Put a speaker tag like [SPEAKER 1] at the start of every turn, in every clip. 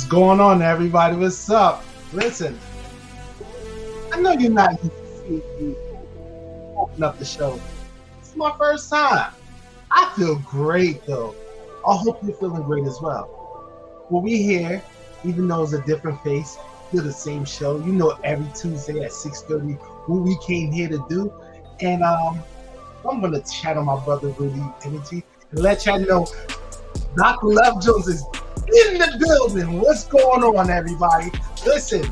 [SPEAKER 1] What's going on, everybody? What's up? Listen, I know you're not used to seeing me open up the show. It's my first time. I feel great, though. I hope you're feeling great as well. Well, we here, even though it's a different face, we're the same show. You know, every Tuesday at 6:30, what we came here to do. And I'm going to chat on my brother, Rudy Energy, and let y'all know Dr. Love Jones is in the building. What's going on, everybody? Listen,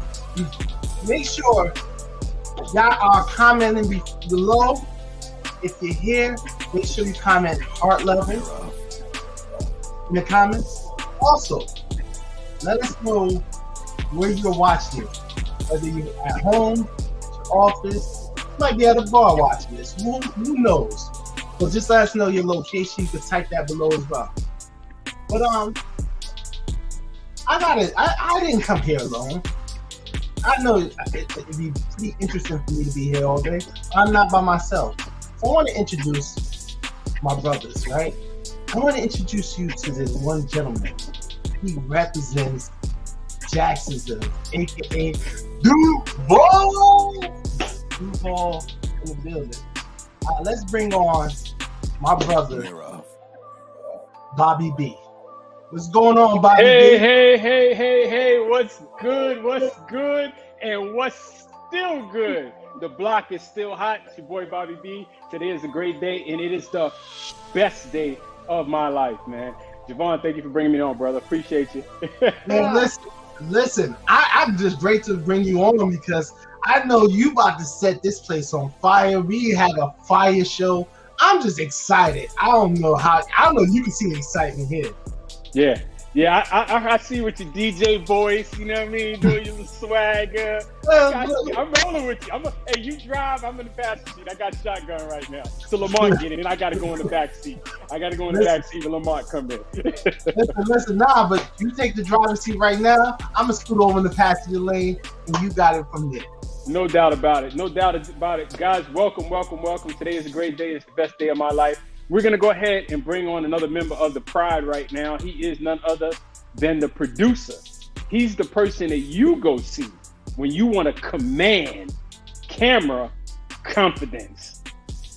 [SPEAKER 1] make sure y'all are commenting below. If you're here, make sure you comment heart loving in the comments. Also, let us know where you're watching it. Whether you're at home, at your office, you might be at a bar watching this. Who knows? So just let us know your location. You can type that below as well. But I didn't come here alone. I know it'd be pretty interesting for me to be here all day. I'm not by myself. So I want to introduce my brothers, right? I want to introduce you to this one gentleman. He represents Jacksonville, aka Duval. Duval in the building. Let's bring on my brother, Bobby B. What's going on, Bobby B?
[SPEAKER 2] Hey, what's good, and what's still good? The block is still hot. It's your boy, Bobby B. Today is a great day, and it is the best day of my life, man. Javon, thank you for bringing me on, brother. Appreciate you.
[SPEAKER 1] Man, listen, I'm just great to bring you on because I know you about to set this place on fire. We had a fire show. I'm just excited. I don't know you can see the excitement here.
[SPEAKER 2] Yeah, I see with your DJ voice, you know what I mean, doing your little swagger. I'm rolling with you. Hey, you drive, I'm in the passenger seat. I got shotgun right now. So Lamont get in, and I got to go in the back seat. I got to go in the back seat when Lamont come in.
[SPEAKER 1] listen, but you take the driver's seat right now. I'm going to scoot over in the passenger lane, and you got it from there.
[SPEAKER 2] No doubt about it. Guys, welcome. Today is a great day. It's the best day of my life. We're going to go ahead and bring on another member of the Pride right now. He is none other than the producer. He's the person that you go see when you want to command camera confidence.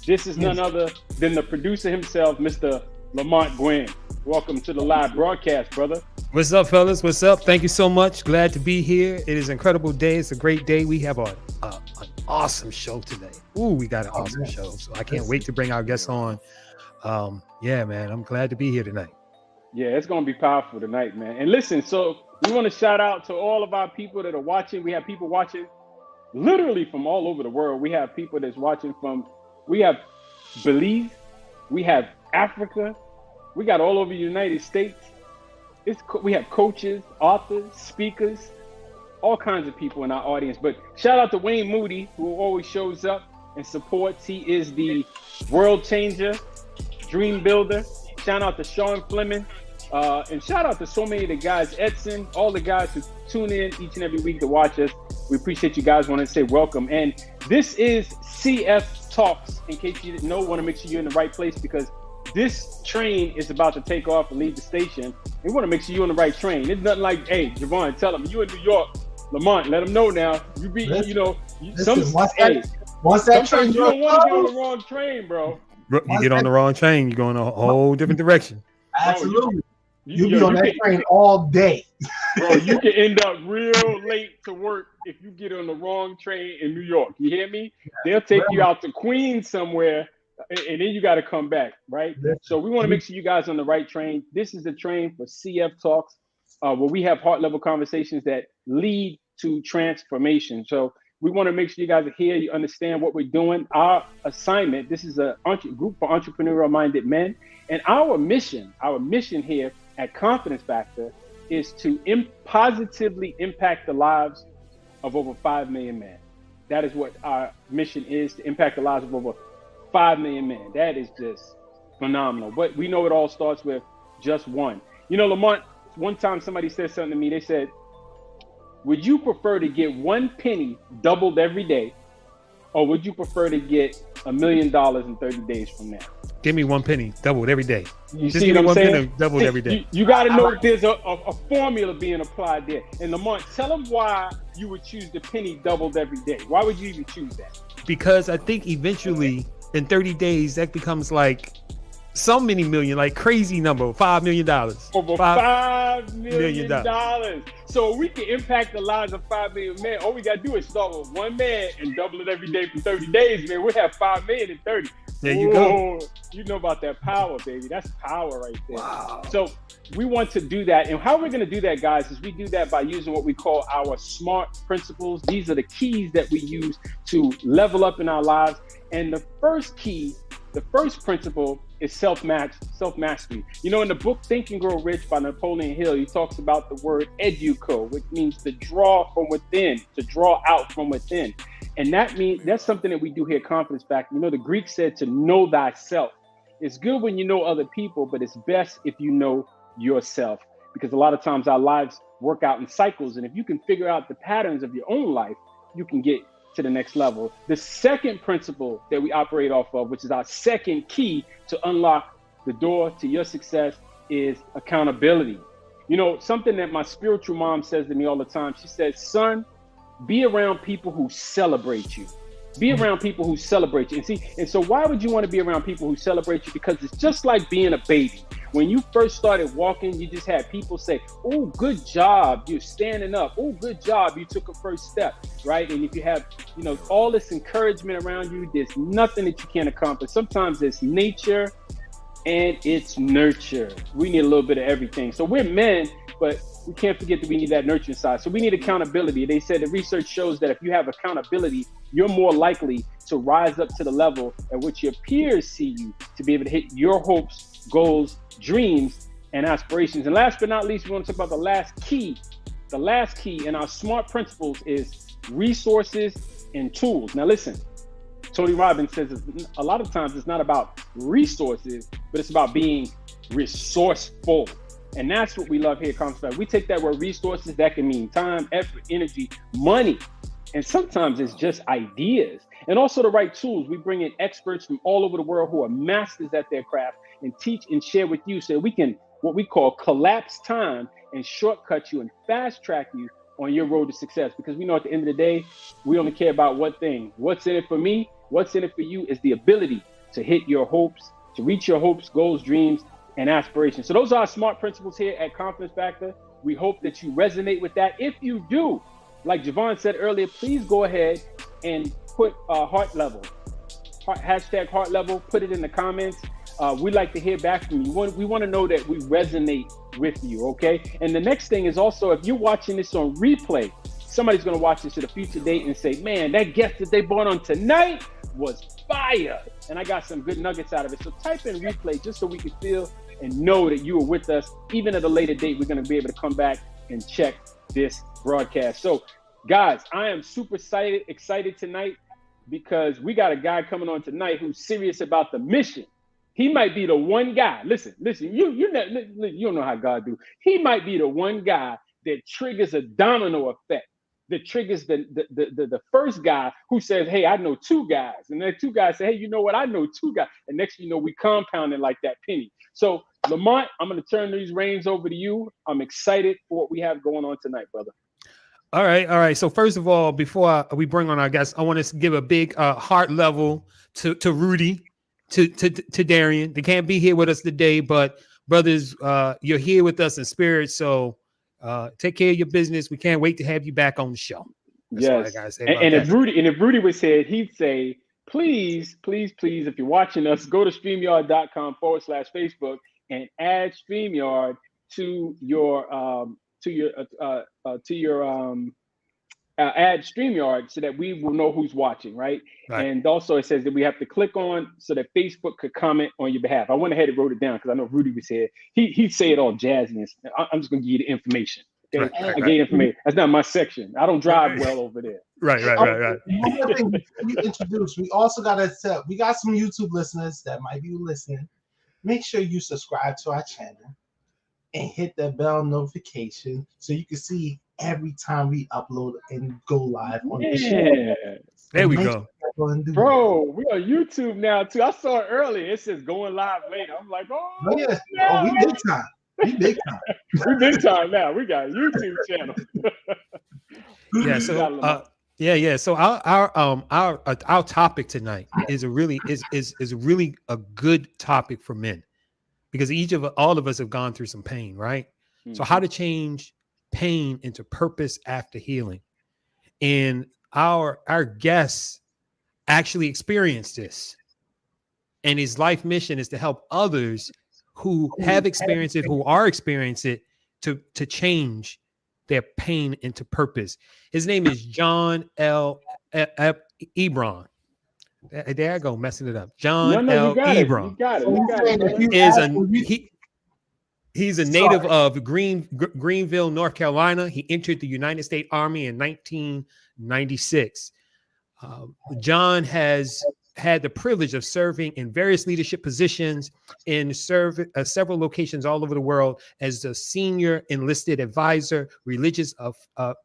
[SPEAKER 2] This is none other than the producer himself, Mr. Lamont Gwynn. Welcome to the live broadcast, brother.
[SPEAKER 3] What's up, fellas? What's up? Thank you so much. Glad to be here. It is an incredible day. It's a great day. We have an awesome show today. Ooh, we got an awesome show. So I can't wait to bring our guests on. Yeah, man, I'm glad to be here tonight.
[SPEAKER 2] Yeah, it's going to be powerful tonight, man. And listen, so we want to shout out to all of our people that are watching. We have people watching literally from all over the world. We have people that's watching we have Belize, we have Africa, we got all over the United States. We have coaches, authors, speakers, all kinds of people in our audience. But shout out to Wayne Moody, who always shows up and supports. He is the world changer, dream builder. Shout out to Sean Fleming. And shout out to so many of the guys, Edson, all the guys who tune in each and every week to watch us. We appreciate you guys. Want to say welcome. And this is CF Talks. In case you didn't know, want to make sure you're in the right place because this train is about to take off and leave the station. We want to make sure you're on the right train. It's nothing like, hey, Javon, tell them you in New York. Lamont, let them know now. You be,
[SPEAKER 1] once
[SPEAKER 2] that
[SPEAKER 1] train,
[SPEAKER 2] you don't want to get on the wrong train, bro.
[SPEAKER 3] You get on the wrong train, you're going a whole different direction.
[SPEAKER 1] Absolutely. You'll be on that train all day.
[SPEAKER 2] Bro, you can end up real late to work if you get on the wrong train in New York. You hear me? They'll take you out to Queens somewhere, and then you got to come back, right? So we want to make sure you guys are on the right train. This is the train for CF Talks, where we have heart-level conversations that lead to transformation. So we want to make sure you guys are here. You understand what we're doing. Our assignment, this is a group for entrepreneurial-minded men. And our mission here at Confidence Factor is to positively impact the lives of over 5 million men. That is what our mission is, to impact the lives of over 5 million men. That is just phenomenal. But we know it all starts with just one. You know, Lamont, one time somebody said something to me. They said, would you prefer to get 1 penny doubled every day, or would you prefer to get $1 million in 30 days from now?
[SPEAKER 3] Give me 1 penny, doubled every day.
[SPEAKER 2] You
[SPEAKER 3] Just
[SPEAKER 2] see
[SPEAKER 3] give me
[SPEAKER 2] what I'm
[SPEAKER 3] 1
[SPEAKER 2] saying?
[SPEAKER 3] penny, doubled every day.
[SPEAKER 2] You got to know there's a formula being applied there. And Lamont, tell them why you would choose the penny doubled every day. Why would you even choose that?
[SPEAKER 3] Because I think eventually in 30 days that becomes like so many million, like crazy number, $5 million.
[SPEAKER 2] Over $5 million. So we can impact the lives of 5 million men. All we got to do is start with one man and double it every day for 30 days, man. We have 5 million in 30.
[SPEAKER 3] There you go.
[SPEAKER 2] You know about that power, baby. That's power right there.
[SPEAKER 3] Wow.
[SPEAKER 2] So we want to do that. And how we're going to do that, guys, is we do that by using what we call our SMART principles. These are the keys that we use to level up in our lives. And the first key, the first principle is self-mastery. You know, in the book Think and Grow Rich by Napoleon Hill, he talks about the word educo, which means to draw from within, to draw out from within. And that means that's something that we do here at Confidence Factor. You know, the Greek said to know thyself. It's good when you know other people, but it's best if you know yourself, because a lot of times our lives work out in cycles. And if you can figure out the patterns of your own life, you can get to the next level. The second principle that we operate off of, which is our second key to unlock the door to your success, is accountability. You know, something that my spiritual mom says to me all the time, she says, son, be around people who celebrate you. Be around people who celebrate you. And so why would you want to be around people who celebrate you? Because it's just like being a baby. When you first started walking, you just had people say, oh, good job, you're standing up. Oh, good job, you took a first step, right? And if you have, you know, all this encouragement around you, there's nothing that you can't accomplish. Sometimes it's nature and it's nurture. We need a little bit of everything. So we're men, but we can't forget that we need that nurturing side. So we need accountability. They said the research shows that if you have accountability, you're more likely to rise up to the level at which your peers see you, to be able to hit your hopes, goals, dreams, and aspirations. And last but not least, we want to talk about the last key. The last key in our SMART principles is resources and tools. Now listen, Tony Robbins says a lot of times it's not about resources, but it's about being resourceful. And that's what we love here at Confidence. We take that word resources, that can mean time, effort, energy, money. And sometimes it's just ideas. And also the right tools. We bring in experts from all over the world who are masters at their craft and teach and share with you so we can, what we call, collapse time and shortcut you and fast track you on your road to success. Because we know at the end of the day, we only care about one thing. What's in it for me? What's in it for you is the ability to hit your hopes, to reach your hopes, goals, dreams, and aspirations. So those are our SMART principles here at Confidence Factor. We hope that you resonate with that. If you do, like Javon said earlier, please go ahead and put heart level, hashtag heart level, put it in the comments. We'd like to hear back from you. We want to know that we resonate with you, okay? And the next thing is also, if you're watching this on replay, somebody's going to watch this at a future date and say, man, that guest that they brought on tonight was fire. And I got some good nuggets out of it. So type in replay just so we can feel and know that you were with us. Even at a later date, we're going to be able to come back and check this broadcast. So guys, I am super excited tonight because we got a guy coming on tonight who's serious about the mission. He might be the one guy. Listen, you don't know how God do. He might be the one guy that triggers a domino effect, that triggers the first guy who says, hey, I know two guys. And then two guys say, hey, you know what? I know two guys. And next thing you know, we compounding like that penny. So Lamont, I'm going to turn these reins over to you. I'm excited for what we have going on tonight, brother.
[SPEAKER 3] All right. So first of all, before we bring on our guests, I want to give a big heart level to Rudy, to Darian. They can't be here with us today, but brothers, you're here with us in spirit. So take care of your business. We can't wait to have you back on the show.
[SPEAKER 2] That's all I gotta say about that. If Rudy was here, he'd say, please, if you're watching us, go to StreamYard.com/Facebook and add StreamYard to your add StreamYard so that we will know who's watching, right? And also it says that we have to click on so that Facebook could comment on your behalf. I went ahead and wrote it down because I know Rudy was here. He'd say it all jazzy. And I'm just going to give you the information. Okay? I gave information. That's not my section. I don't drive well over there.
[SPEAKER 3] Right.
[SPEAKER 1] One more thing before we introduce, we also got to tell, we got some YouTube listeners that might be listening. Make sure you subscribe to our channel and hit that bell notification so you can see every time we upload and go live on the show.
[SPEAKER 3] There we go.
[SPEAKER 2] Bro, we on YouTube now too. I saw it earlier. It says going live later. I'm like,
[SPEAKER 1] Oh
[SPEAKER 2] oh
[SPEAKER 1] yeah.
[SPEAKER 2] no.
[SPEAKER 1] Oh, we big time. We big time.
[SPEAKER 2] We big time now. We got a YouTube channel.
[SPEAKER 3] Yeah. So yeah. So our topic tonight is really a good topic for men, because all of us have gone through some pain, right? So how to change pain into purpose after healing. And our guests actually experienced this. And his life mission is to help others who have experienced it, who are experiencing it, to change their pain into purpose. His name is John Ebron. There I go, messing it up. John
[SPEAKER 2] No, you got it. You
[SPEAKER 3] Ebron
[SPEAKER 2] got it. You got it.
[SPEAKER 3] He's a native of Greenville, North Carolina. He entered the United States Army in 1996. John has had the privilege of serving in various leadership positions in several locations all over the world as a senior enlisted advisor, religious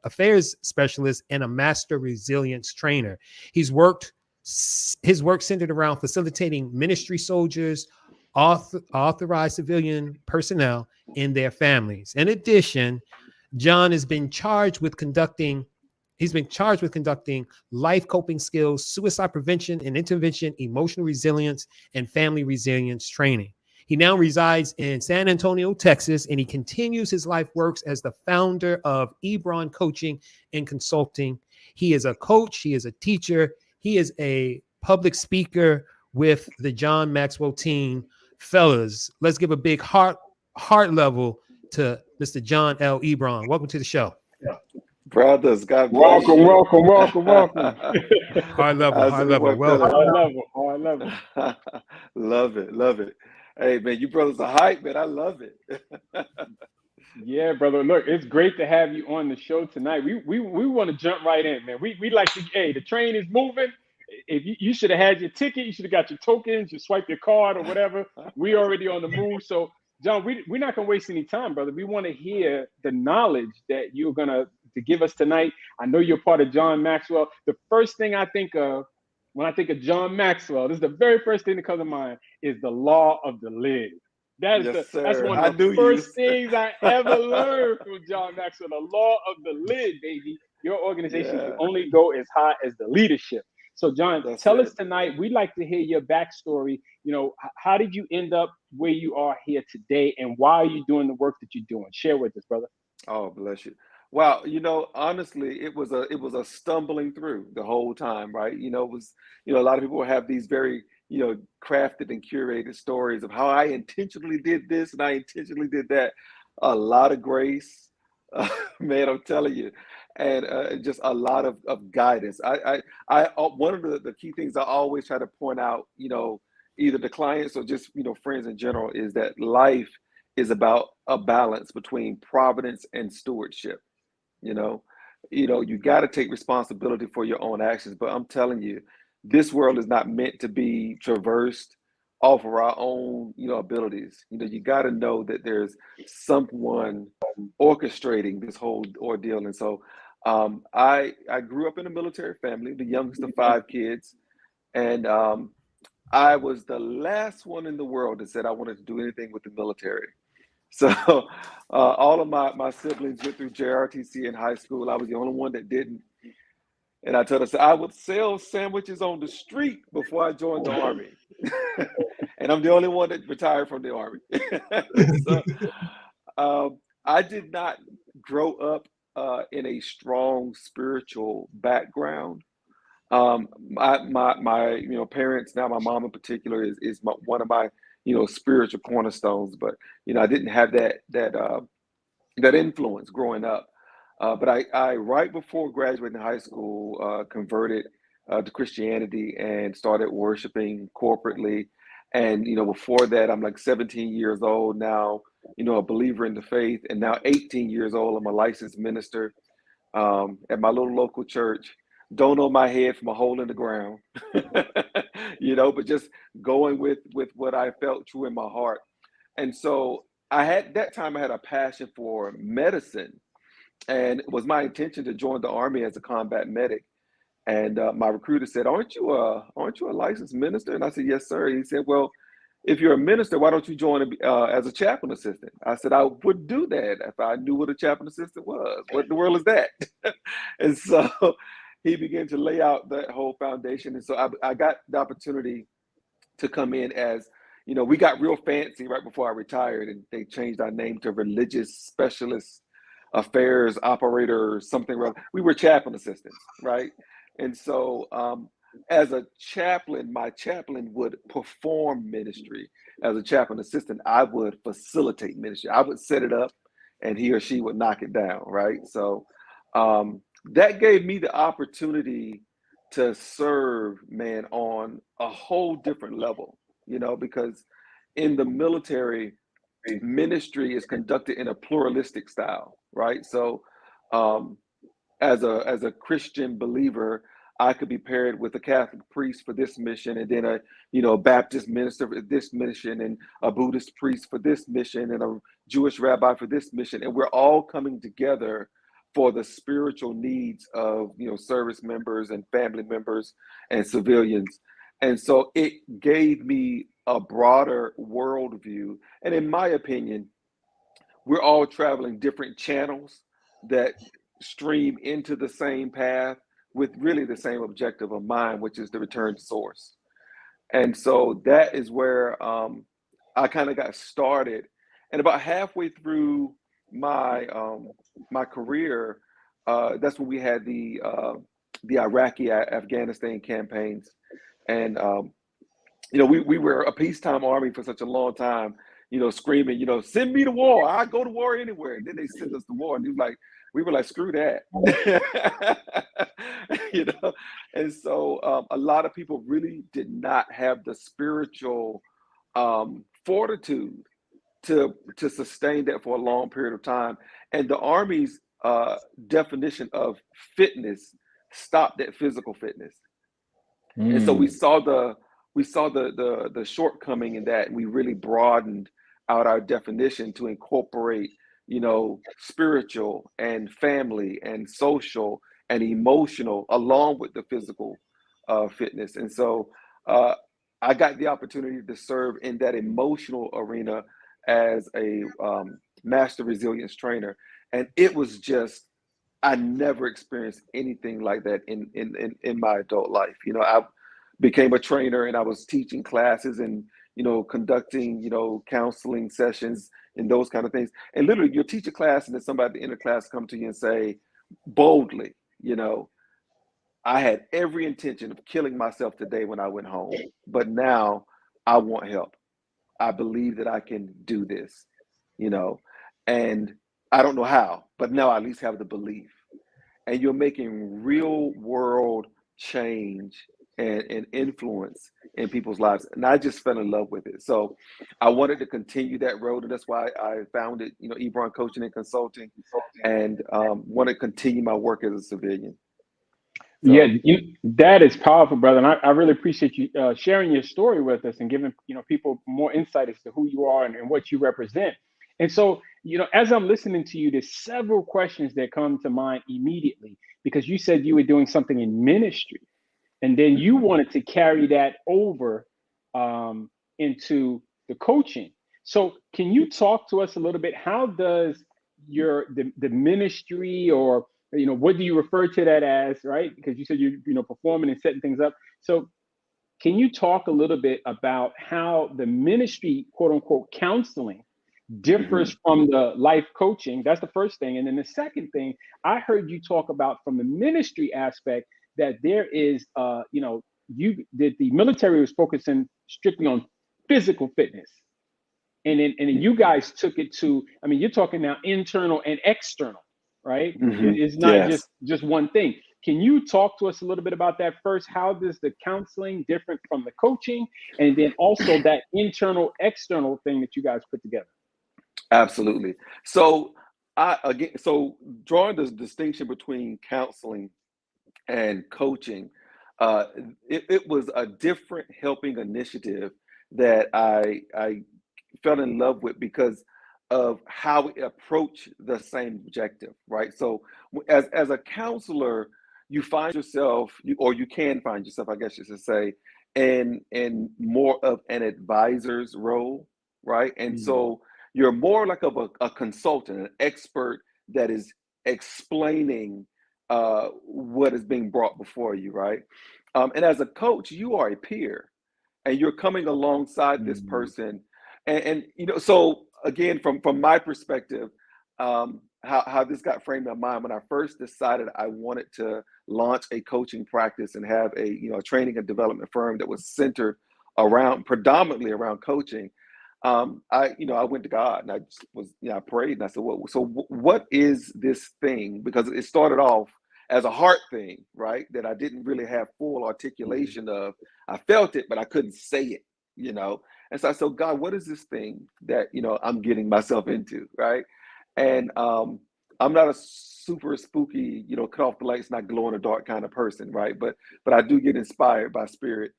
[SPEAKER 3] affairs specialist, and a master resilience trainer. His work centered around facilitating ministry soldiers, authorized civilian personnel, and their families. In addition, John has been charged with conducting life coping skills, suicide prevention and intervention, emotional resilience, and family resilience training. He now resides in San Antonio, Texas, and he continues his life works as the founder of Ebron Coaching and Consulting. He is a coach. He is a teacher. He is a public speaker with the John Maxwell team. Fellas, let's give a big heart level to Mr. John L. Ebron. Welcome to the show.
[SPEAKER 4] Brothers, God bless
[SPEAKER 2] welcome,
[SPEAKER 4] you.
[SPEAKER 2] welcome.
[SPEAKER 3] High level.
[SPEAKER 2] Welcome.
[SPEAKER 4] Love it. Hey, man, you brothers are hype, man. I love it.
[SPEAKER 2] Yeah, brother. Look, it's great to have you on the show tonight. We want to jump right in, man. We like to. Hey, the train is moving. If you should have had your ticket, you should have got your tokens, you swipe your card or whatever. We already on the move. So, John, we're not gonna waste any time, brother. We want to hear the knowledge that you're gonna to give us tonight. I know you're part of John Maxwell. The first thing I think of when I think of John Maxwell, this is the very first thing that comes to mind is the law of the lid. That's one of the first things I ever learned from John Maxwell. The law of the lid, baby. Your organization can only go as high as the leadership. So, John, tell us tonight. We'd like to hear your backstory. You know, how did you end up where you are here today, and why are you doing the work that you're doing? Share with us, brother.
[SPEAKER 4] Oh, bless you. Wow, honestly, it was a stumbling through the whole time, right? It was, a lot of people have these very, crafted and curated stories of how I intentionally did this and I intentionally did that. A lot of grace, man, I'm telling you, and just a lot of guidance. I one of the key things I always try to point out, either the clients or just, friends in general, is that life is about a balance between providence and stewardship. You got to take responsibility for your own actions. But I'm telling you, this world is not meant to be traversed off of our own, abilities. You got to know that there's someone orchestrating this whole ordeal. And so I grew up in a military family, the youngest of 5 kids. And I was the last one in the world that said I wanted to do anything with the military. So all of my siblings went through JRTC in high school. I was the only one that didn't. And I told her, I would sell sandwiches on the street before I joined the Army. And I'm the only one that retired from the Army. So I did not grow up in a strong spiritual background. My parents, now my mom in particular, is one of my spiritual cornerstones, but I didn't have that influence growing up. But I right before graduating high school, converted to Christianity and started worshiping corporately. And before that, I'm like 17 years old now, a believer in the faith, and now 18 years old, I'm a licensed minister at my little local church. Don't know my head from a hole in the ground, but just going with what I felt true in my heart. And so I had a passion for medicine, and it was my intention to join the Army as a combat medic. And my recruiter said, aren't you a licensed minister? And I said, yes, sir. He said, well, if you're a minister, why don't you join as a chaplain assistant? I said, I would do that if I knew what a chaplain assistant was. What in the world is that? And so he began to lay out that whole foundation. And so I got the opportunity to come in as, we got real fancy right before I retired, and they changed our name to religious specialist affairs operator or something. We were chaplain assistants, right? And so as a chaplain, my chaplain would perform ministry. As a chaplain assistant, I would facilitate ministry. I would set it up and he or she would knock it down, right? So that gave me the opportunity to serve, man, on a whole different level, because in the military, ministry is conducted in a pluralistic style, right? So as a Christian believer, I could be paired with a Catholic priest for this mission, and then a Baptist minister for this mission, and a Buddhist priest for this mission, and a Jewish rabbi for this mission, and we're all coming together for the spiritual needs of service members and family members and civilians. And so it gave me a broader worldview. And in my opinion, we're all traveling different channels that stream into the same path with really the same objective of mind, which is to return to source. And so that is where I kind of got started. And about halfway through my my career, that's when we had the Iraqi Afghanistan campaigns, and we were a peacetime army for such a long time, screaming, send me to war, I go to war anywhere. And then they sent us to war, and we were like, screw that. And so a lot of people really did not have the spiritual fortitude to sustain that for a long period of time. And the Army's definition of fitness stopped at physical fitness. And so we saw the shortcoming in that, and we really broadened out our definition to incorporate, spiritual and family and social and emotional along with the physical fitness. And so I got the opportunity to serve in that emotional arena as a master resilience trainer. And it was just, I never experienced anything like that in my adult life. I became a trainer, and I was teaching classes and, conducting, counseling sessions and those kind of things. And literally you'll teach a class, and then somebody at the end of class come to you and say boldly, I had every intention of killing myself today when I went home, but now I want help. I believe that I can do this, and I don't know how, but now I at least have the belief. And you're making real world change and influence in people's lives. And I just fell in love with it. So I wanted to continue that road. And that's why I founded, Ebron Coaching and Consulting, and want to continue my work as a civilian.
[SPEAKER 2] So, yeah, that is powerful, brother. And I really appreciate you sharing your story with us and giving, people more insight as to who you are and what you represent. And so, as I'm listening to you, there's several questions that come to mind immediately, because you said you were doing something in ministry, and then you wanted to carry that over into the coaching. So can you talk to us a little bit? How does the ministry, or what do you refer to that as, right? Because you said you're performing and setting things up. So can you talk a little bit about how the ministry, quote unquote, counseling differs from the life coaching? That's the first thing. And then the second thing, I heard you talk about from the ministry aspect that there is, that the military was focusing strictly on physical fitness. And then you guys took it to, you're talking now internal and external, right? It's not just one thing. Can you talk to us a little bit about that first? How does the counseling differ from the coaching? And then also that internal, external thing that you guys put together?
[SPEAKER 4] Absolutely. So drawing the distinction between counseling and coaching, it was a different helping initiative that I fell in love with because of how we approach the same objective, right? So as a counselor, you find yourself, or you can find yourself, I guess you should say, in more of an advisor's role, right? And so you're more like of a consultant, an expert that is explaining what is being brought before you, right? And as a coach, you are a peer, and you're coming alongside this person, and so again, from my perspective, how this got framed in my mind when I first decided I wanted to launch a coaching practice and have a training and development firm that was centered predominantly around coaching. I went to God, and I just was, I prayed, and I said, what is this thing? Because it started off as a heart thing, right? That I didn't really have full articulation of. I felt it, but I couldn't say it. And so I said, God, what is this thing that, I'm getting myself into, right? And I'm not a super spooky, cut off the lights, not glow in the dark kind of person, right? But I do get inspired by spirit.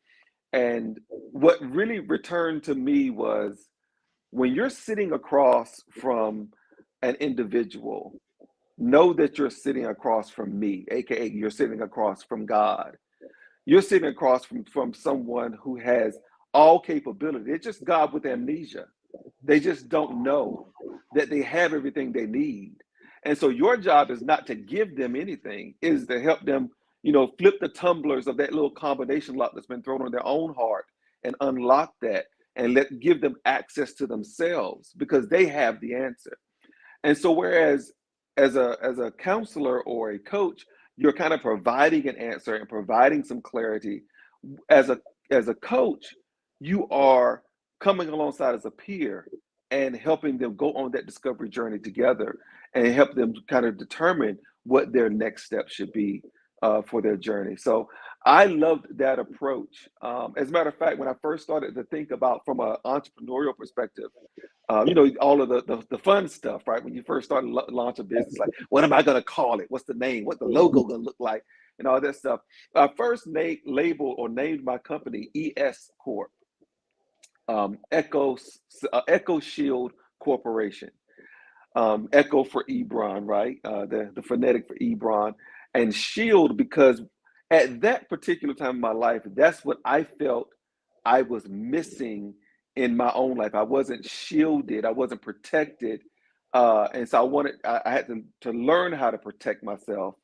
[SPEAKER 4] And what really returned to me was, when you're sitting across from an individual, know that you're sitting across from me, aka you're sitting across from God. You're sitting across from someone who has all capability. It's just God with amnesia. They just don't know that they have everything they need. And so your job is not to give them anything, is to help them, flip the tumblers of that little combination lock that's been thrown on their own heart and unlock that, and give them access to themselves, because they have the answer. And so whereas as a counselor or a coach, you're kind of providing an answer and providing some clarity. As a coach, you are coming alongside as a peer and helping them go on that discovery journey together, and help them kind of determine what their next step should be for their journey. So I loved that approach. As a matter of fact, when I first started to think about from an entrepreneurial perspective, all of the fun stuff, right? When you first start to launch a business, like, what am I going to call it? What's the name? What the logo going to look like? And all that stuff. I first named my company ES Corp, Echo Shield Corporation. Echo for Ebron, right? The phonetic for Ebron, and Shield, because at that particular time in my life, that's what I felt I was missing in my own life. I wasn't shielded, I wasn't protected, and so I had to learn how to protect myself,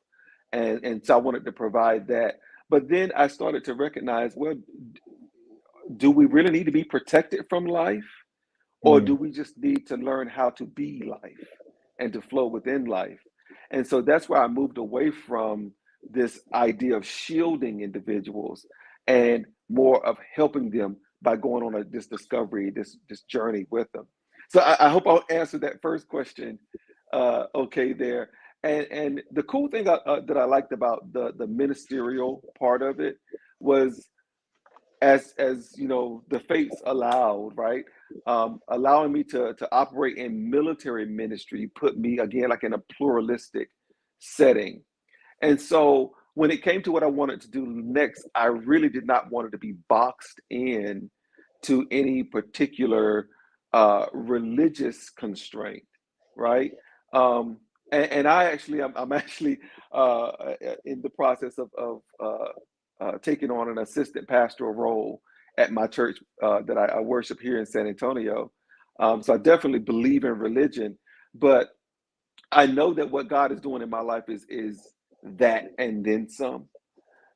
[SPEAKER 4] and so I wanted to provide that. But then I started to recognize, well, do we really need to be protected from life? Or do we just need to learn how to be life and to flow within life? And so that's why I moved away from this idea of shielding individuals, and more of helping them by going on this discovery, this journey with them. So I hope I'll answer that first question okay there. And the cool thing that I liked about the ministerial part of it was, as the fates allowed, right? Allowing me to operate in military ministry put me again like in a pluralistic setting. And so when it came to what I wanted to do next, I really did not want it to be boxed in to any particular religious constraint, right? And I'm actually in the process of taking on an assistant pastoral role at my church that I worship here in San Antonio. So I definitely believe in religion, but I know that what God is doing in my life is that and then some.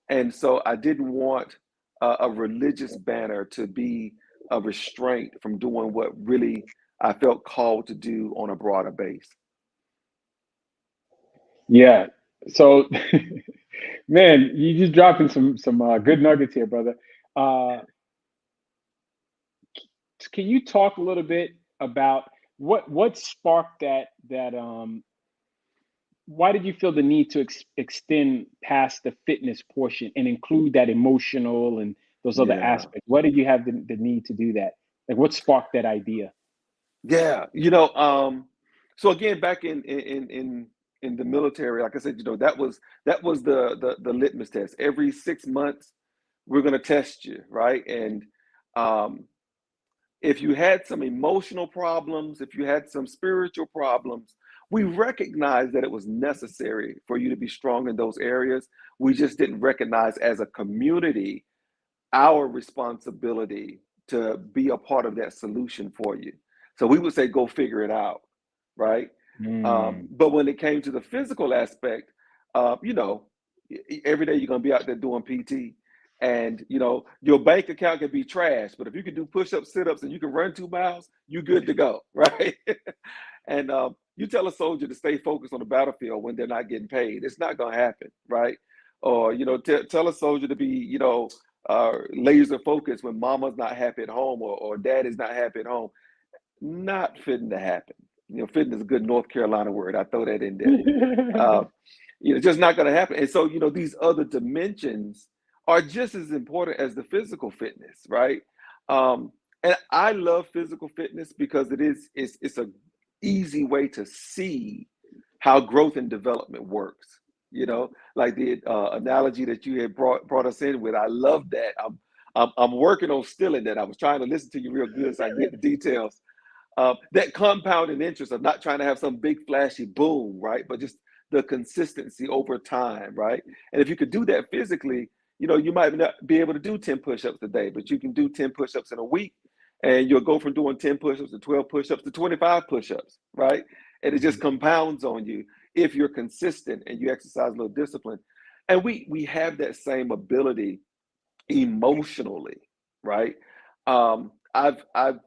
[SPEAKER 4] And so I didn't want a religious banner to be a restraint from doing what really I felt called to do on a broader base.
[SPEAKER 2] Yeah. So, man, you just dropping some good nuggets here, brother. Can you talk a little bit about what sparked that why did you feel the need to extend past the fitness portion and include that emotional and those other
[SPEAKER 4] Yeah.
[SPEAKER 2] aspects? Why did you have the need to do that? Like, what sparked that idea?
[SPEAKER 4] Yeah. So again, back in the military, like I said, that was the litmus test. Every 6 months, we're going to test you, right? And um, if you had some emotional problems, if you had some spiritual problems, We recognized that it was necessary for you to be strong in those areas. We just didn't recognize as a community our responsibility to be a part of that solution for you. So we would say, go figure it out, right? But when it came to the physical aspect, you know, every day you're going to be out there doing PT, and you know your bank account can be trash, but if you can do push-ups, sit-ups, and you can run 2 miles, you're good to go, right? And you tell a soldier to stay focused on the battlefield when they're not getting paid, it's not going to happen, right? Or you know, tell a soldier to be, you know, laser focused when mama's not happy at home, or dad is not happy at home. Not fitting to happen. You know, fitting is a good North Carolina word. I throw that in there. You know, just not going to happen. And so, you know, these other dimensions are just as important as the physical fitness, right? And I love physical fitness because it's a easy way to see how growth and development works. You know, like the analogy that you had brought us in with. I love that. I'm working on stealing that. I was trying to listen to you real good so I can get the details. That compounding interest of not trying to have some big flashy boom, right? But just the consistency over time, right? And if you could do that physically, you know, you might not be able to do 10 push-ups a day, but you can do 10 push-ups in a week, and you'll go from doing 10 push-ups to 12 push-ups to 25 push-ups, right? And it just compounds on you if you're consistent and you exercise a little discipline. And we have that same ability emotionally, right? I've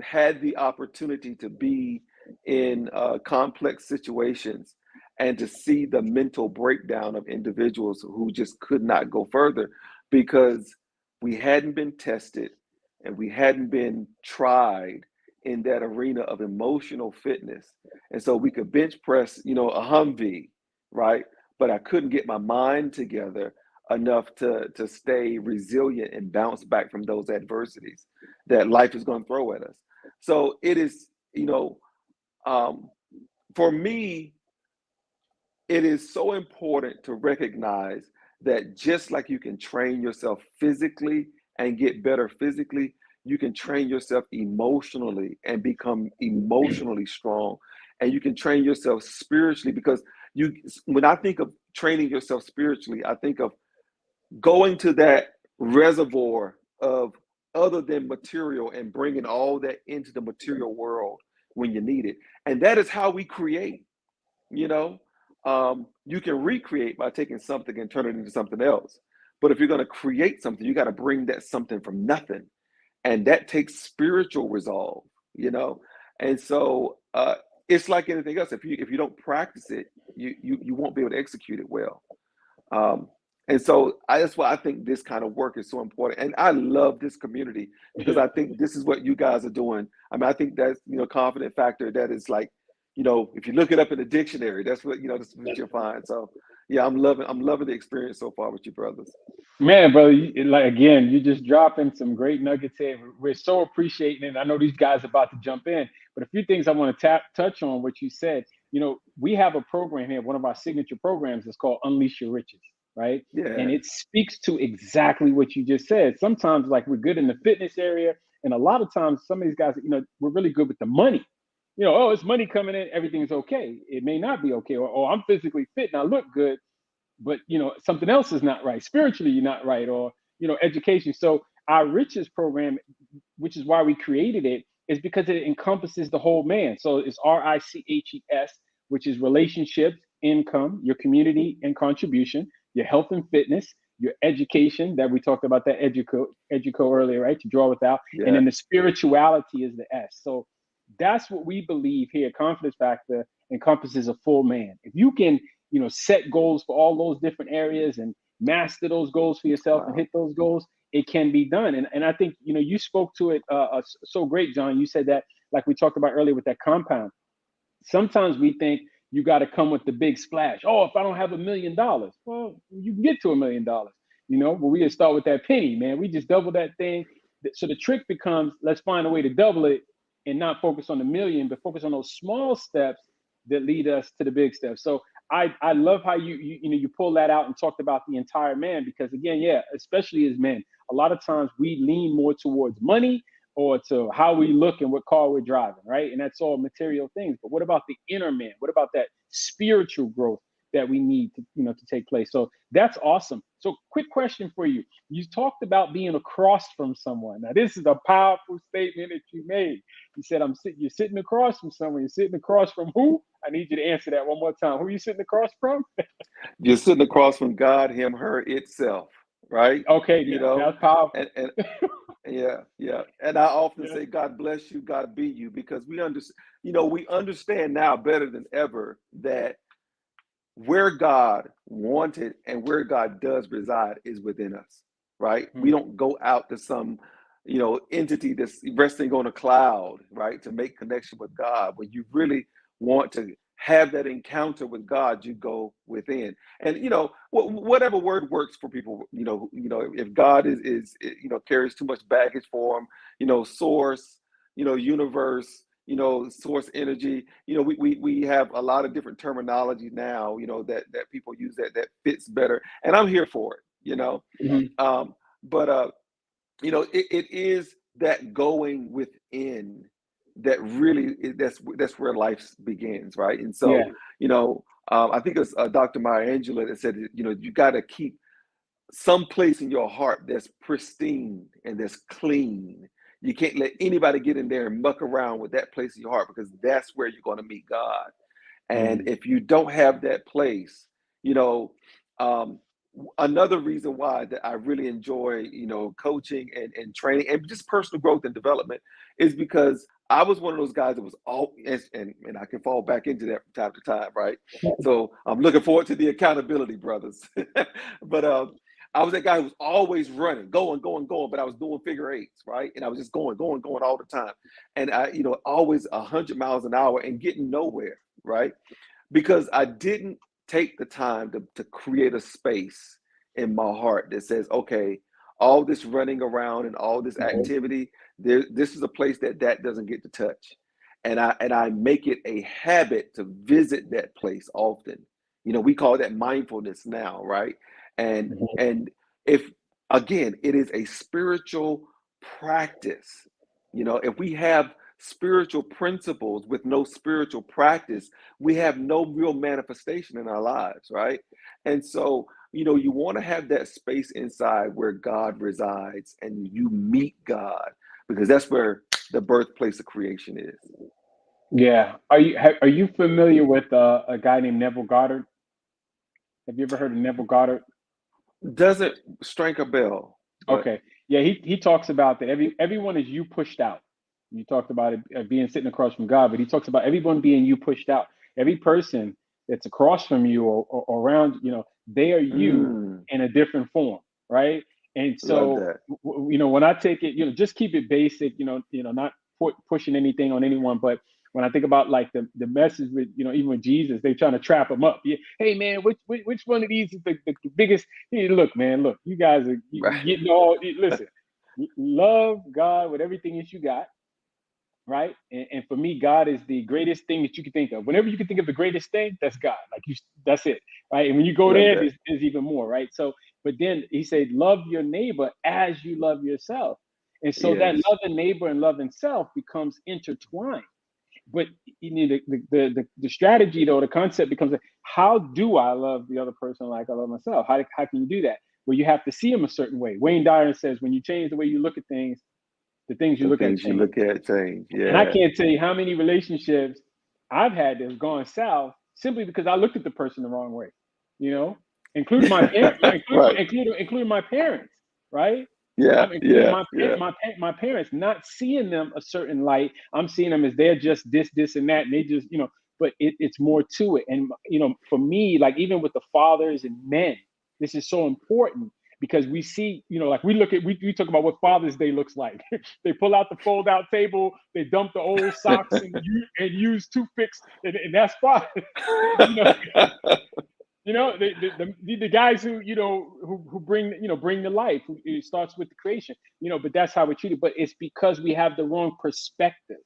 [SPEAKER 4] had the opportunity to be in complex situations and to see the mental breakdown of individuals who just could not go further because we hadn't been tested and we hadn't been tried in that arena of emotional fitness. And so we could bench press, you know, a Humvee, right? But I couldn't get my mind together enough to stay resilient and bounce back from those adversities that life is going to throw at us. So it is, you know, for me, it is so important to recognize that just like you can train yourself physically and get better physically, you can train yourself emotionally and become emotionally strong. And you can train yourself spiritually because when I think of training yourself spiritually, I think of going to that reservoir of other than material and bringing all that into the material world when you need it. And that is how we create, you know. You can recreate by taking something and turn it into something else. But if you're going to create something, you got to bring that something from nothing. And that takes spiritual resolve, you know. And so it's like anything else. If you don't practice it, you won't be able to execute it well. And so that's why I think this kind of work is so important. And I love this community because I think this is what you guys are doing. I mean, I think that's, you know, confident factor that is like, you know, if you look it up in the dictionary, that's what, you know, that's what you'll find. So yeah, I'm loving the experience so far with you brothers.
[SPEAKER 2] Man, brother, like again, you're just dropping some great nuggets here. We're so appreciating it. I know these guys are about to jump in, but a few things I want to touch on what you said. You know, we have a program here. One of our signature programs is called Unleash Your Riches, right?
[SPEAKER 4] Yeah.
[SPEAKER 2] And it speaks to exactly what you just said. Sometimes, like, we're good in the fitness area, and a lot of times, some of these guys, you know, we're really good with the money. You know, oh, it's money coming in, everything's okay. It may not be okay, or I'm physically fit and I look good, but you know something else is not right spiritually, you're not right, or you know education. So our riches program, which is why we created it, is because it encompasses the whole man. So it's RICHES, which is relationships, income, your community and contribution, your health and fitness, your education that we talked about, that educo earlier, right, to draw without.
[SPEAKER 4] Yeah.
[SPEAKER 2] And then the spirituality is the S. So that's what we believe here. Confidence Factor encompasses a full man. If you can, you know, set goals for all those different areas and master those goals for yourself and hit those goals, it can be done. And I think, you know, you spoke to it so great, John. You said that, like we talked about earlier with that compound. Sometimes we think you got to come with the big splash. Oh, if I don't have $1 million, well, you can get to $1 million, you know, but we just start with that penny, man. We just double that thing. So the trick becomes, let's find a way to double it and not focus on the million, but focus on those small steps that lead us to the big steps. So I love how you pull that out and talked about the entire man, because again, yeah, especially as men, a lot of times we lean more towards money or to how we look and what car we're driving, right? And that's all material things. But what about the inner man? What about that spiritual growth that we need to, to take place? So that's awesome. So quick question for you. You talked about being across from someone. Now, this is a powerful statement that you made. You said, you're sitting across from someone. You're sitting across from who? I need you to answer that one more time. Who are you sitting across from?
[SPEAKER 4] You're sitting across from God, Him, her, itself, right?
[SPEAKER 2] Okay,
[SPEAKER 4] You know,
[SPEAKER 2] that's powerful.
[SPEAKER 4] and yeah. And I often
[SPEAKER 2] Yeah.
[SPEAKER 4] say, God bless you, God be you, because we understand now better than ever that where God wanted and where God does reside is within us, right? We don't go out to some, entity that's resting on a cloud, right, to make connection with God. When you really want to have that encounter with God, you go within. And whatever word works for people, if God is carries too much baggage for them, source, universe, source energy. We have a lot of different terminology now, that people use that fits better. And I'm here for it. But it is that going within that really that's where life begins, right? And so,
[SPEAKER 2] Yeah.
[SPEAKER 4] I think it's Dr. Maya Angelou that said, you got to keep some place in your heart that's pristine and that's clean. You can't let anybody get in there and muck around with that place in your heart, because that's where you're going to meet God. And if you don't have that place, another reason why that I really enjoy, coaching and training and just personal growth and development is because I was one of those guys that was always, and I can fall back into that from time to time, right? So I'm looking forward to the accountability, brothers. But I was that guy who was always running, going, but I was doing figure eights, right? And I was just going all the time. And I, always 100 miles an hour and getting nowhere, right? Because I didn't take the time to create a space in my heart that says, okay, all this running around and all this activity, this is a place that doesn't get to touch. And I make it a habit to visit that place often. We call that mindfulness now, right? And if, again, it is a spiritual practice. If we have spiritual principles with no spiritual practice, we have no real manifestation in our lives, right? And so, you want to have that space inside where God resides and you meet God, because that's where the birthplace of creation is.
[SPEAKER 2] Yeah. Are you familiar with a guy named Neville Goddard? Have you ever heard of Neville Goddard?
[SPEAKER 4] Doesn't strike a bell, but
[SPEAKER 2] Okay. Yeah, he talks about that everyone is you pushed out. You talked about it being sitting across from God, but he talks about everyone being you pushed out. Every person that's across from you or around, they are you in a different form, right? And
[SPEAKER 4] love
[SPEAKER 2] so,
[SPEAKER 4] that.
[SPEAKER 2] when I take it, just keep it basic, not pushing anything on anyone, but when I think about like the message with, even with Jesus, they trying to trap him up. Yeah, hey man, which one of these is the biggest? Hey, look, man, look, you guys are
[SPEAKER 4] Right.
[SPEAKER 2] getting all. Listen, love God with everything that you got, right? And for me, God is the greatest thing that you can think of. Whenever you can think of the greatest thing, that's God. Like that's it, right? And when you go
[SPEAKER 4] Love
[SPEAKER 2] there,
[SPEAKER 4] that.
[SPEAKER 2] there's even more, right? So, but then he said, love your neighbor as you love yourself. And so that
[SPEAKER 4] Yes.
[SPEAKER 2] loving neighbor and loving self becomes intertwined. But the strategy, though, the concept becomes like, how do I love the other person like I love myself? How can you do that? Well, you have to see them a certain way. Wayne Dyer says, when you change the way you look at things, the things you
[SPEAKER 4] The
[SPEAKER 2] look at
[SPEAKER 4] things you
[SPEAKER 2] change.
[SPEAKER 4] look at change.
[SPEAKER 2] And I
[SPEAKER 4] Yeah.
[SPEAKER 2] can't tell you how many relationships I've had that have gone south simply because I looked at the person the wrong way, you know, including my parents,
[SPEAKER 4] Right.
[SPEAKER 2] including my parents, right?
[SPEAKER 4] Yeah.
[SPEAKER 2] I'm including
[SPEAKER 4] Yeah. Yeah.
[SPEAKER 2] my parents, not seeing them a certain light. I'm seeing them as they're just this, and that, and they just, but it's more to it. And for me, like even with the fathers and men, this is so important because we see, like we talk about what Father's Day looks like. They pull out the fold out table, they dump the old socks and use toothpicks, and that's fine. you know, the guys who who bring the life. It starts with the creation, but that's how we treat it. But it's because we have the wrong perspective,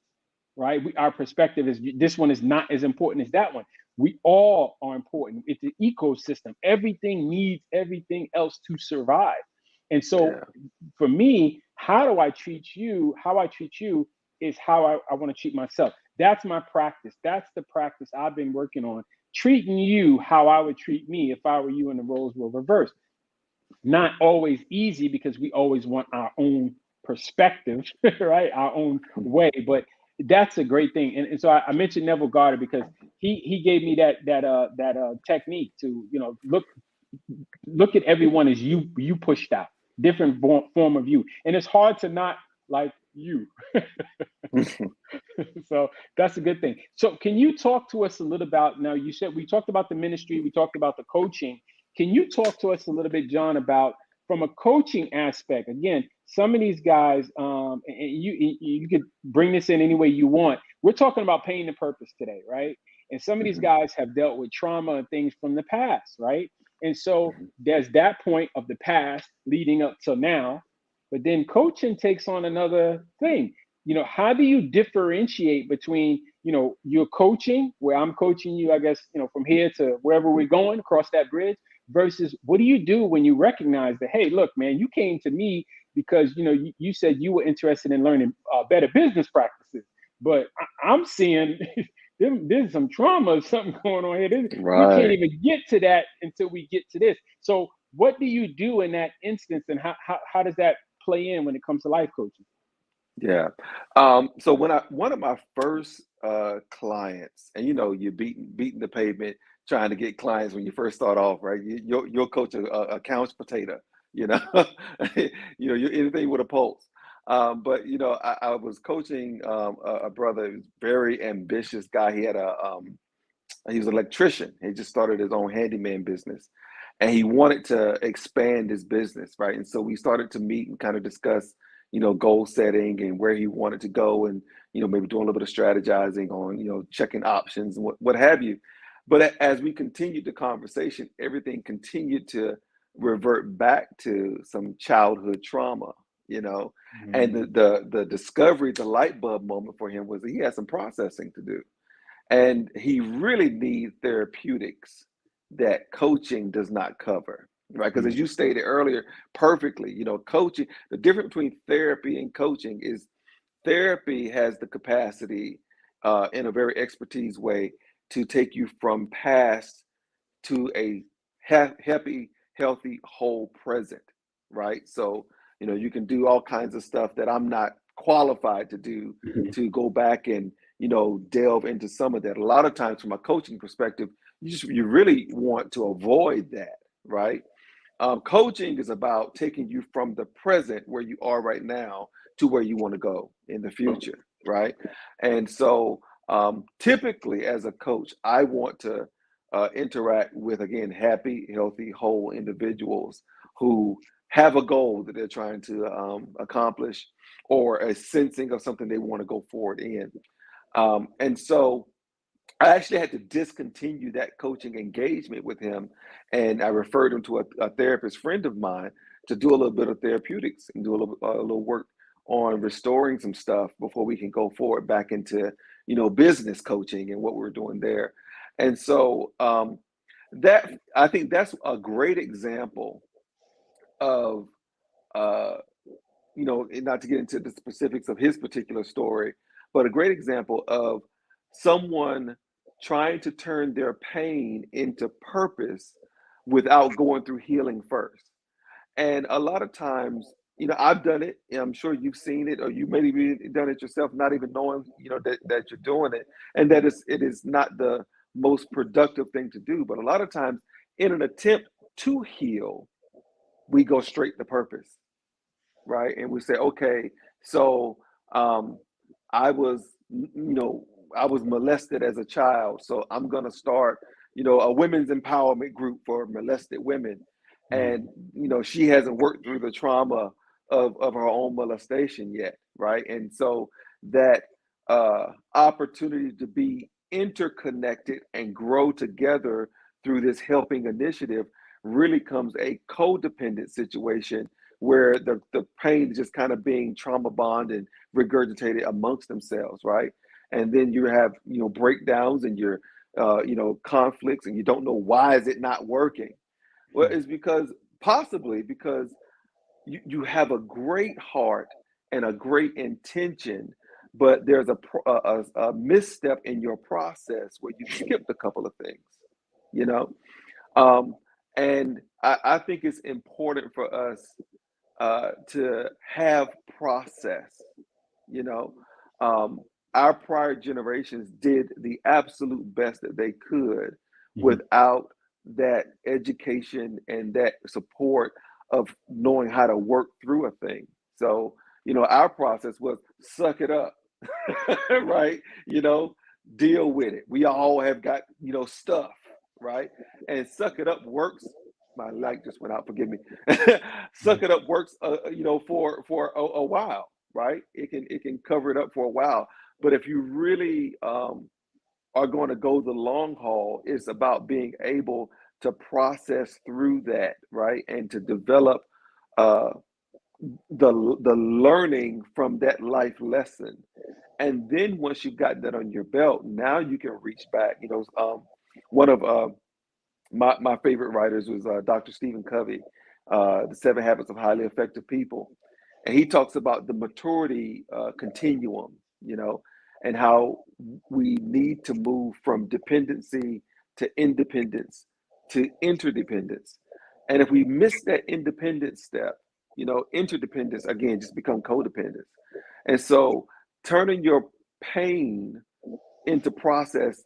[SPEAKER 2] right? Our perspective is this one is not as important as that one. We all are important. It's an ecosystem. Everything needs everything else to survive. And so
[SPEAKER 4] Yeah.
[SPEAKER 2] for me, how do I treat you? How I treat you is how I want to treat myself. That's my practice. That's the practice I've been working on. Treating you how I would treat me if I were you and the roles were reversed. Not always easy because we always want our own perspective, right? Our own way. But that's a great thing. And so I mentioned Neville Goddard because he gave me that technique to, you know, look at everyone as you pushed out, different form of you. And it's hard to not like you. So that's a good thing. So can you talk to us a little about, now you said we talked about the ministry, we talked about the coaching. Can you talk to us a little bit, John, about from a coaching aspect? Again, some of these guys, and you could bring this in any way you want. We're talking about pain and purpose today, right? And some of these guys have dealt with trauma and things from the past, right? And so there's that point of the past leading up to now, but then coaching takes on another thing. You know, how do you differentiate between, you know, your coaching, where I'm coaching you, I guess, you know, from here to wherever we're going, across that bridge, versus what do you do when you recognize that, hey, look, man, you came to me because, you know, you said you were interested in learning better business practices, but I'm seeing there's some trauma or something going on here. We can't
[SPEAKER 4] Right.
[SPEAKER 2] even get to that until we get to this. So what do you do in that instance, and how does that play in when it comes to life coaching?
[SPEAKER 4] Yeah. So one of my first clients, and you know, you're beating the pavement trying to get clients when you first start off, right? You'll coach a couch potato, you know, you know, you're anything with a pulse. But you know, I was coaching a brother, who's very ambitious guy. He was an electrician. He just started his own handyman business, and he wanted to expand his business, right? And so we started to meet and kind of discuss, you know, goal setting and where he wanted to go, and you know, maybe doing a little bit of strategizing on, you know, checking options and what have you. But as we continued the conversation, everything continued to revert back to some childhood trauma, you know, and
[SPEAKER 2] Mm.
[SPEAKER 4] the discovery, the light bulb moment for him was that he had some processing to do. And he really needs therapeutics that coaching does not cover, right? Because as
[SPEAKER 2] Mm.
[SPEAKER 4] you stated earlier, perfectly, you know, coaching, the difference between therapy and coaching is therapy has the capacity, in a very expertise way, to take you from past to a happy, healthy, whole present, right? So, you know, you can do all kinds of stuff that I'm not qualified to do, to go back and, you know, delve into some of that. A lot of times from a coaching perspective, you really want to avoid that, right? Coaching is about taking you from the present where you are right now to where you want to go in the future, right? And so typically as a coach, I want to interact with, again, happy, healthy, whole individuals who have a goal that they're trying to accomplish, or a sensing of something they want to go forward in. And so I actually had to discontinue that coaching engagement with him, and I referred him to a therapist friend of mine to do a little bit of therapeutics and do a little work on restoring some stuff before we can go forward back into, you know, business coaching and what we're doing there. And so that, I think that's a great example of uh, you know, and not to get into the specifics of his particular story, but a great example of someone trying to turn their pain into purpose without going through healing first. And a lot of times, you know, I've done it, and I'm sure you've seen it, or you maybe even done it yourself, not even knowing, you know, that you're doing it, and that it is not the most productive thing to do. But a lot of times, in an attempt to heal, we go straight to purpose, right? And we say, okay, so um, I was, you know, I was molested as a child, so I'm gonna start, you know, a women's empowerment group for molested women. And you know, she hasn't worked through the trauma of her own molestation yet, right? And so that opportunity to be interconnected and grow together through this helping initiative really comes a codependent situation where the pain is just kind of being trauma bonded and regurgitated amongst themselves, right? And then you have, you know, breakdowns and your you know, conflicts, and you don't know why is it not working. Well, it's because possibly because you have a great heart and a great intention, but there's a misstep in your process where you skipped a couple of things, you know. Um, and I think it's important for us to have process. You know, um, our prior generations did the absolute best that they could
[SPEAKER 2] Mhm.
[SPEAKER 4] without that education and that support of knowing how to work through a thing. So, our process was suck it up, right? Deal with it. We all have got, stuff, right? And suck it up works. My light just went out, forgive me. Suck it up works, for a while, right? It can cover it up for a while. But if you really are going to go the long haul, it's about being able to process through that, right? And to develop uh, the learning from that life lesson. And then once you've got that on your belt, now you can reach back. One of my favorite writers was Dr. Stephen Covey, The 7 Habits of Highly Effective People. And he talks about the maturity continuum, and how we need to move from dependency to independence to interdependence. And if we miss that independence step, interdependence again just become codependence. And so turning your pain into process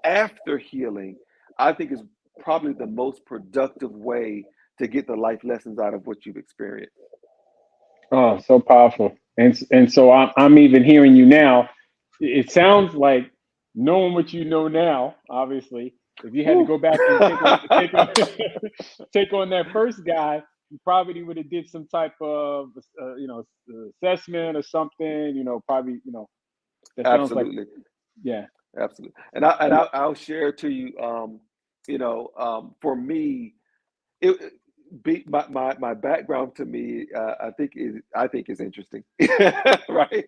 [SPEAKER 4] after healing, I think is probably the most productive way to get the life lessons out of what you've experienced.
[SPEAKER 2] Oh, so powerful. And so I'm even hearing you now. It sounds like knowing what you know now, obviously, if you had to
[SPEAKER 4] Whew.
[SPEAKER 2] go back and take on take on that first guy, you probably would have did some type of assessment or something, probably, that sounds like,
[SPEAKER 4] Absolutely.
[SPEAKER 2] yeah.
[SPEAKER 4] Absolutely. And I'll share to you, for me, it be my background to me, I think is interesting, right?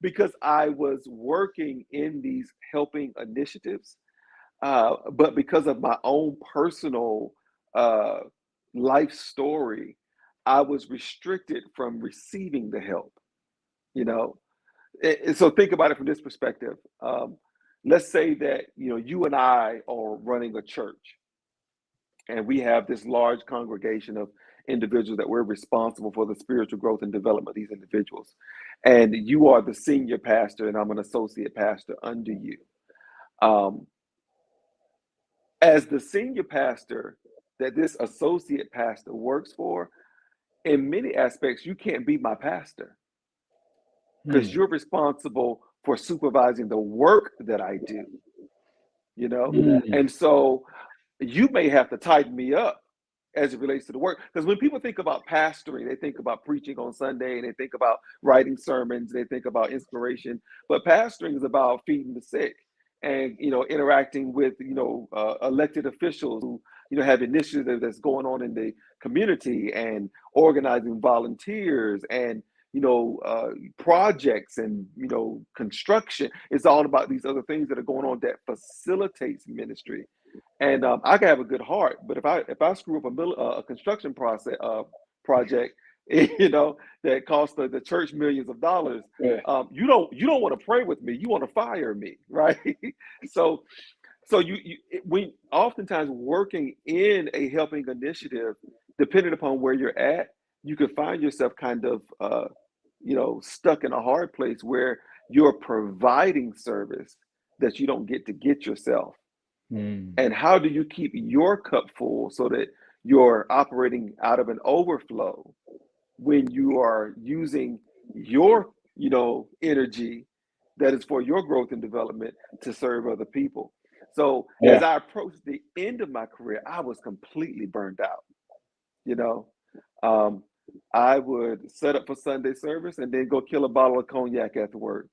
[SPEAKER 4] Because I was working in these helping initiatives, but because of my own personal uh, life story, I was restricted from receiving the help. You know, and so think about it from this perspective. Let's say that you and I are running a church, and we have this large congregation of individuals that we're responsible for the spiritual growth and development of these individuals. And you are the senior pastor, and I'm an associate pastor under you. Um, as the senior pastor that this associate pastor works for, in many aspects, you can't be my pastor because
[SPEAKER 2] Hmm.
[SPEAKER 4] you're responsible for supervising the work that I do, you know?
[SPEAKER 2] Mm.
[SPEAKER 4] And so you may have to tighten me up as it relates to the work. Because when people think about pastoring, they think about preaching on Sunday, and they think about writing sermons, they think about inspiration. But pastoring is about feeding the sick and interacting with elected officials who have initiatives that's going on in the community, and organizing volunteers, and projects, and construction. It's all about these other things that are going on that facilitates ministry. And I can have a good heart, but if I screw up a construction project, that cost the church millions of dollars,
[SPEAKER 2] Yeah.
[SPEAKER 4] you don't want to pray with me. You want to fire me, right? so so when oftentimes working in a helping initiative, depending upon where you're at, you could find yourself kind of stuck in a hard place where you're providing service that you don't get yourself.
[SPEAKER 2] Mm.
[SPEAKER 4] And how do you keep your cup full so that you're operating out of an overflow when you are using your, energy that is for your growth and development to serve other people? So as
[SPEAKER 2] Yeah.
[SPEAKER 4] I approached the end of my career, I was completely burned out. You know, um, I would set up for Sunday service and then go kill a bottle of cognac afterwards.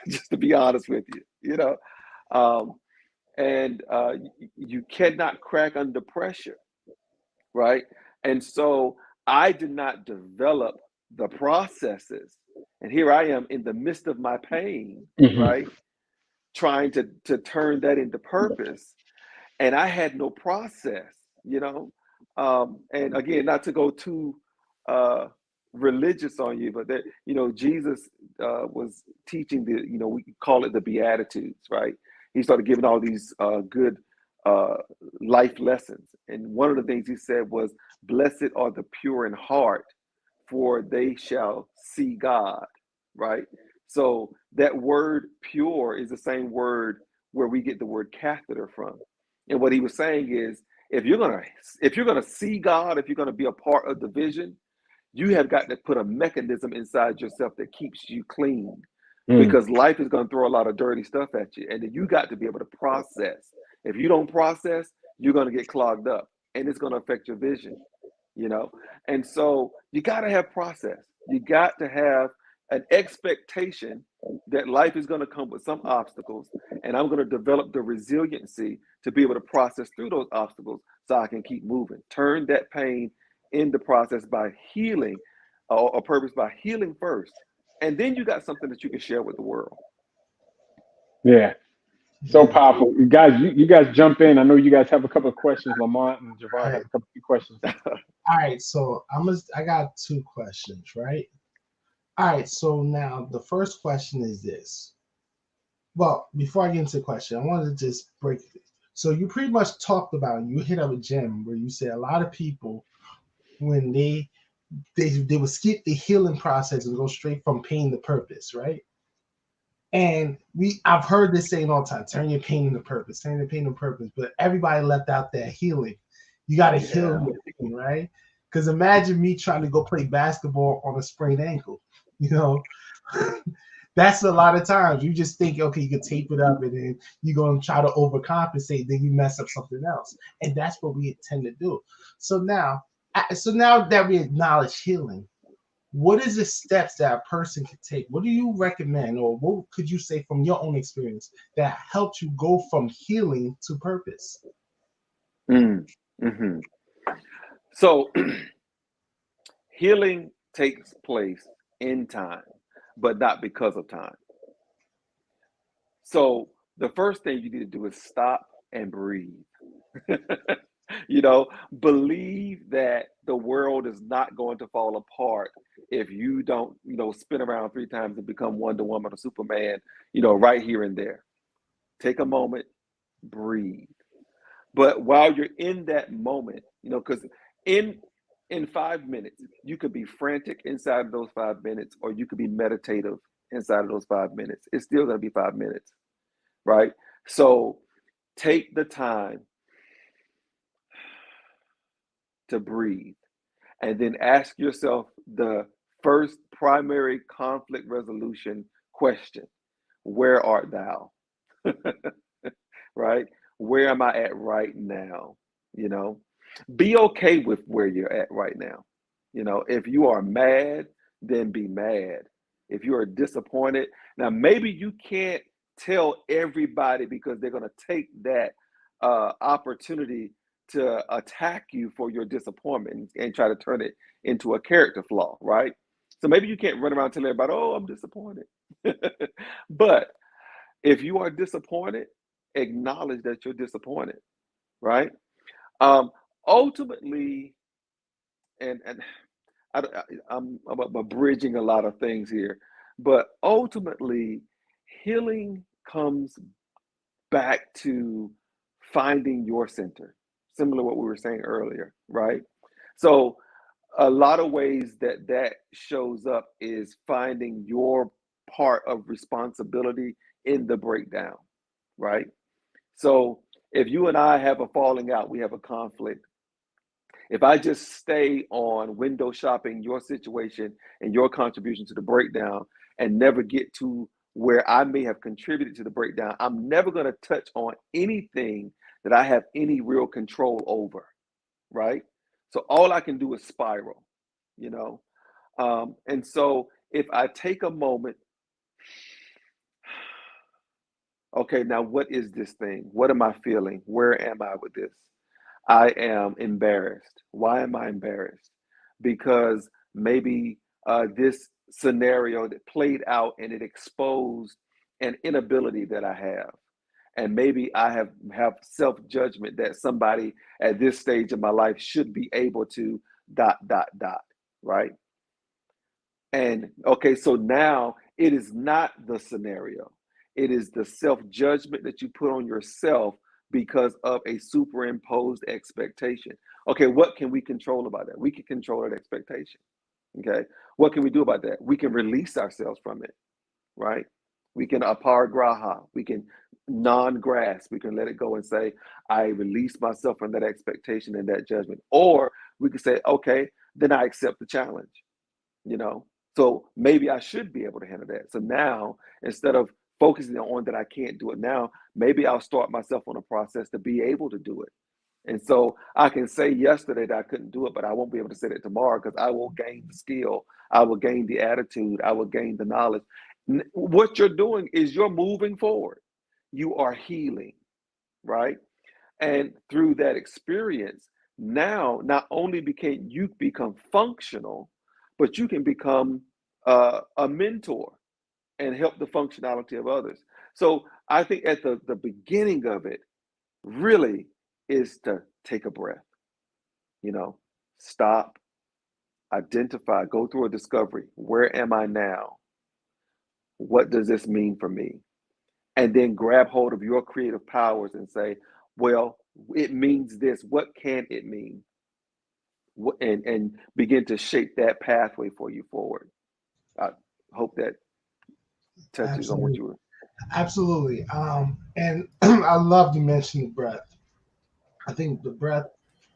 [SPEAKER 4] Just to be honest with you. Um, and you cannot crack under pressure, right? And so I did not develop the processes, and here I am in the midst of my pain,
[SPEAKER 2] Hmm.
[SPEAKER 4] right, trying to turn that into purpose, and I had no process, you know. And again, not to go too uh, religious on you, but that, Jesus was teaching we call it the Beatitudes, right? He started giving all these good uh, life lessons. And one of the things he said was, "Blessed are the pure in heart, for they shall see God," right? So that word pure is the same word where we get the word catheter from. And what he was saying is, if you're gonna see God, if you're gonna be a part of the vision, you have got to put a mechanism inside yourself that keeps you clean,
[SPEAKER 2] Mm.
[SPEAKER 4] because life is going to throw a lot of dirty stuff at you, and then you got to be able to process. If you don't process, you're going to get clogged up, and it's going to affect your vision, you know. And so you got to have process. You got to have an expectation that life is going to come with some obstacles, and I'm going to develop the resiliency to be able to process through those obstacles so I can keep moving. Turn that pain in the process by healing, or purpose by healing first, and then you got something that you can share with the world.
[SPEAKER 2] Yeah. So
[SPEAKER 1] Yeah.
[SPEAKER 2] powerful. You guys, you guys jump in. I know you guys have a couple of questions. Lamont and Javon has a couple of questions.
[SPEAKER 1] All right, so I got two questions, right? All right, so now the first question is this. Well, before I get into the question, I wanted to just break it. So you pretty much talked about, you hit up a gem where you said a lot of people, when they would skip the healing process and go straight from pain to purpose, right? And I've heard this saying all the time: turn your pain into purpose, turn your pain into purpose. But everybody left out that healing. You got to heal
[SPEAKER 4] Yeah.
[SPEAKER 1] your pain, right? Because imagine me trying to go play basketball on a sprained ankle. You know, that's a lot of times. You just think, okay, you can tape it up, and then you're gonna try to overcompensate. Then you mess up something else, and that's what we tend to do. So now that we acknowledge healing, what is the steps that a person could take? What do you recommend, or what could you say from your own experience that helped you go from healing to purpose?
[SPEAKER 4] Mm. hmm So healing takes place in time, but not because of time. So the first thing you need to do is stop and breathe. you know, believe that the world is not going to fall apart if you don't, spin around 3 times and become Wonder Woman or Superman, right here and there. Take a moment, breathe. But while you're in that moment, because in in 5 minutes, you could be frantic inside of those 5 minutes, or you could be meditative inside of those 5 minutes. It's still going to be 5 minutes, right? So take the time to breathe, and then ask yourself the first primary conflict resolution question: Where art thou? Right? Where am I at right now? You know, be okay with where you're at right now. If you are mad, then be mad. If you are disappointed, now maybe you can't tell everybody, because they're going to take that opportunity to attack you for your disappointment and try to turn it into a character flaw, right? So maybe you can't run around telling everybody, "Oh, I'm disappointed." But if you are disappointed, acknowledge that you're disappointed, right? Um, Ultimately, and I'm abridging a lot of things here, but ultimately, healing comes back to finding your center, similar to what we were saying earlier, right? So, a lot of ways that shows up is finding your part of responsibility in the breakdown, right? So if you and I have a falling out, we have a conflict. If I just stay on window shopping your situation and your contribution to the breakdown and never get to where I may have contributed to the breakdown, I'm never going to touch on anything that I have any real control over, right? So all I can do is spiral, you know? And so if I take a moment, okay, now what is this thing? What am I feeling? Where am I with this? I am embarrassed. Why am I embarrassed? Because maybe this scenario that played out and it exposed an inability that I have. and maybe I have self-judgment that somebody at this stage of my life should be able to ... right? And okay, so now it is not the scenario. It is the self-judgment that you put on yourself because of a superimposed expectation. Okay, what can we control about that? We can control that expectation. Okay, what can we do about that? We can release ourselves from it, right? We can aparigraha, we can non-grasp, we can let it go and say, I release myself from that expectation and that judgment. Or we can say, okay, then I accept the challenge, you know? So maybe I should be able to handle that. So now, instead of focusing on that I can't do it now, maybe I'll start myself on a process to be able to do it. And so I can say yesterday that I couldn't do it, but I won't be able to say that tomorrow because I will gain the skill, I will gain the attitude, I will gain the knowledge. What you're doing is you're moving forward. You are healing, right? And through that experience, now not only can you become functional, but you can become a mentor and help the functionality of others. So I think at the beginning of it really is to take a breath, you know, stop, identify, go through a discovery. Where am I now? What does this mean for me? And then grab hold of your creative powers and say, well, it means this. What can it mean? And begin to shape that pathway for you forward. I hope that touches on what you were.
[SPEAKER 1] Absolutely. And I love to mention the breath. I think the breath,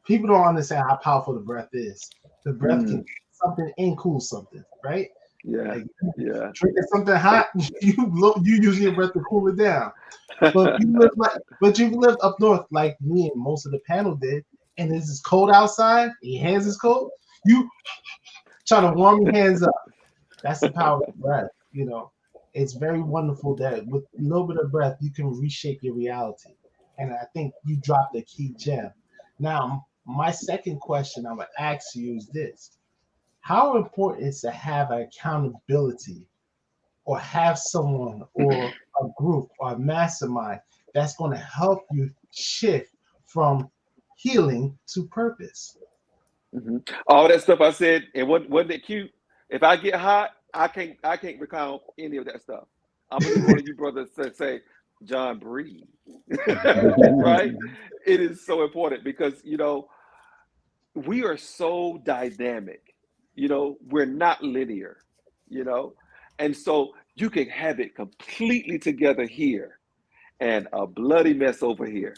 [SPEAKER 1] people don't understand how powerful the breath is. The breath can something and cool something, right?
[SPEAKER 4] Yeah,
[SPEAKER 1] like,
[SPEAKER 4] yeah.
[SPEAKER 1] Drinking something hot, you use your breath to cool it down. But you've lived up north like me and most of the panel did, and it's cold outside, and your hands is cold. You try to warm your hands up. That's the power of breath. You know, it's very wonderful that with a little bit of breath, you can reshape your reality. And I think you dropped a key gem. Now, my second question I would ask you is this: how important is to have accountability, or have someone or a group or a mastermind that's going to help you shift from healing to purpose?
[SPEAKER 4] All that stuff I said, and wasn't it cute? If I get hot, I can't recount any of that stuff. I'm gonna need one of you brothers to say, John, breathe. Right? It is so important because we are so dynamic. We're not linear, you know, and so you can have it completely together here and a bloody mess over here.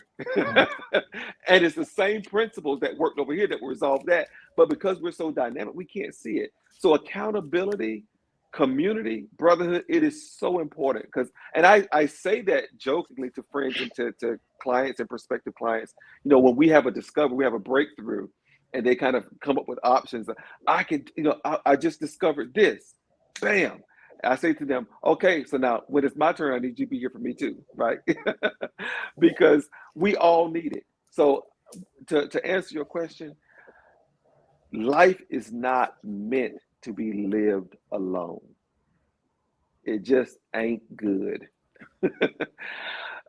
[SPEAKER 4] And it's the same principles that worked over here that resolve that. But because we're so dynamic, we can't see it. So accountability, community, brotherhood, it is so important. And I say that jokingly to friends and to clients and prospective clients. When we have a discovery, we have a breakthrough, and they kind of come up with options. I just discovered this. Bam. I say to them, okay, so now when it's my turn, I need you to be here for me too, right? Because we all need it. So to answer your question, life is not meant to be lived alone. It just ain't good.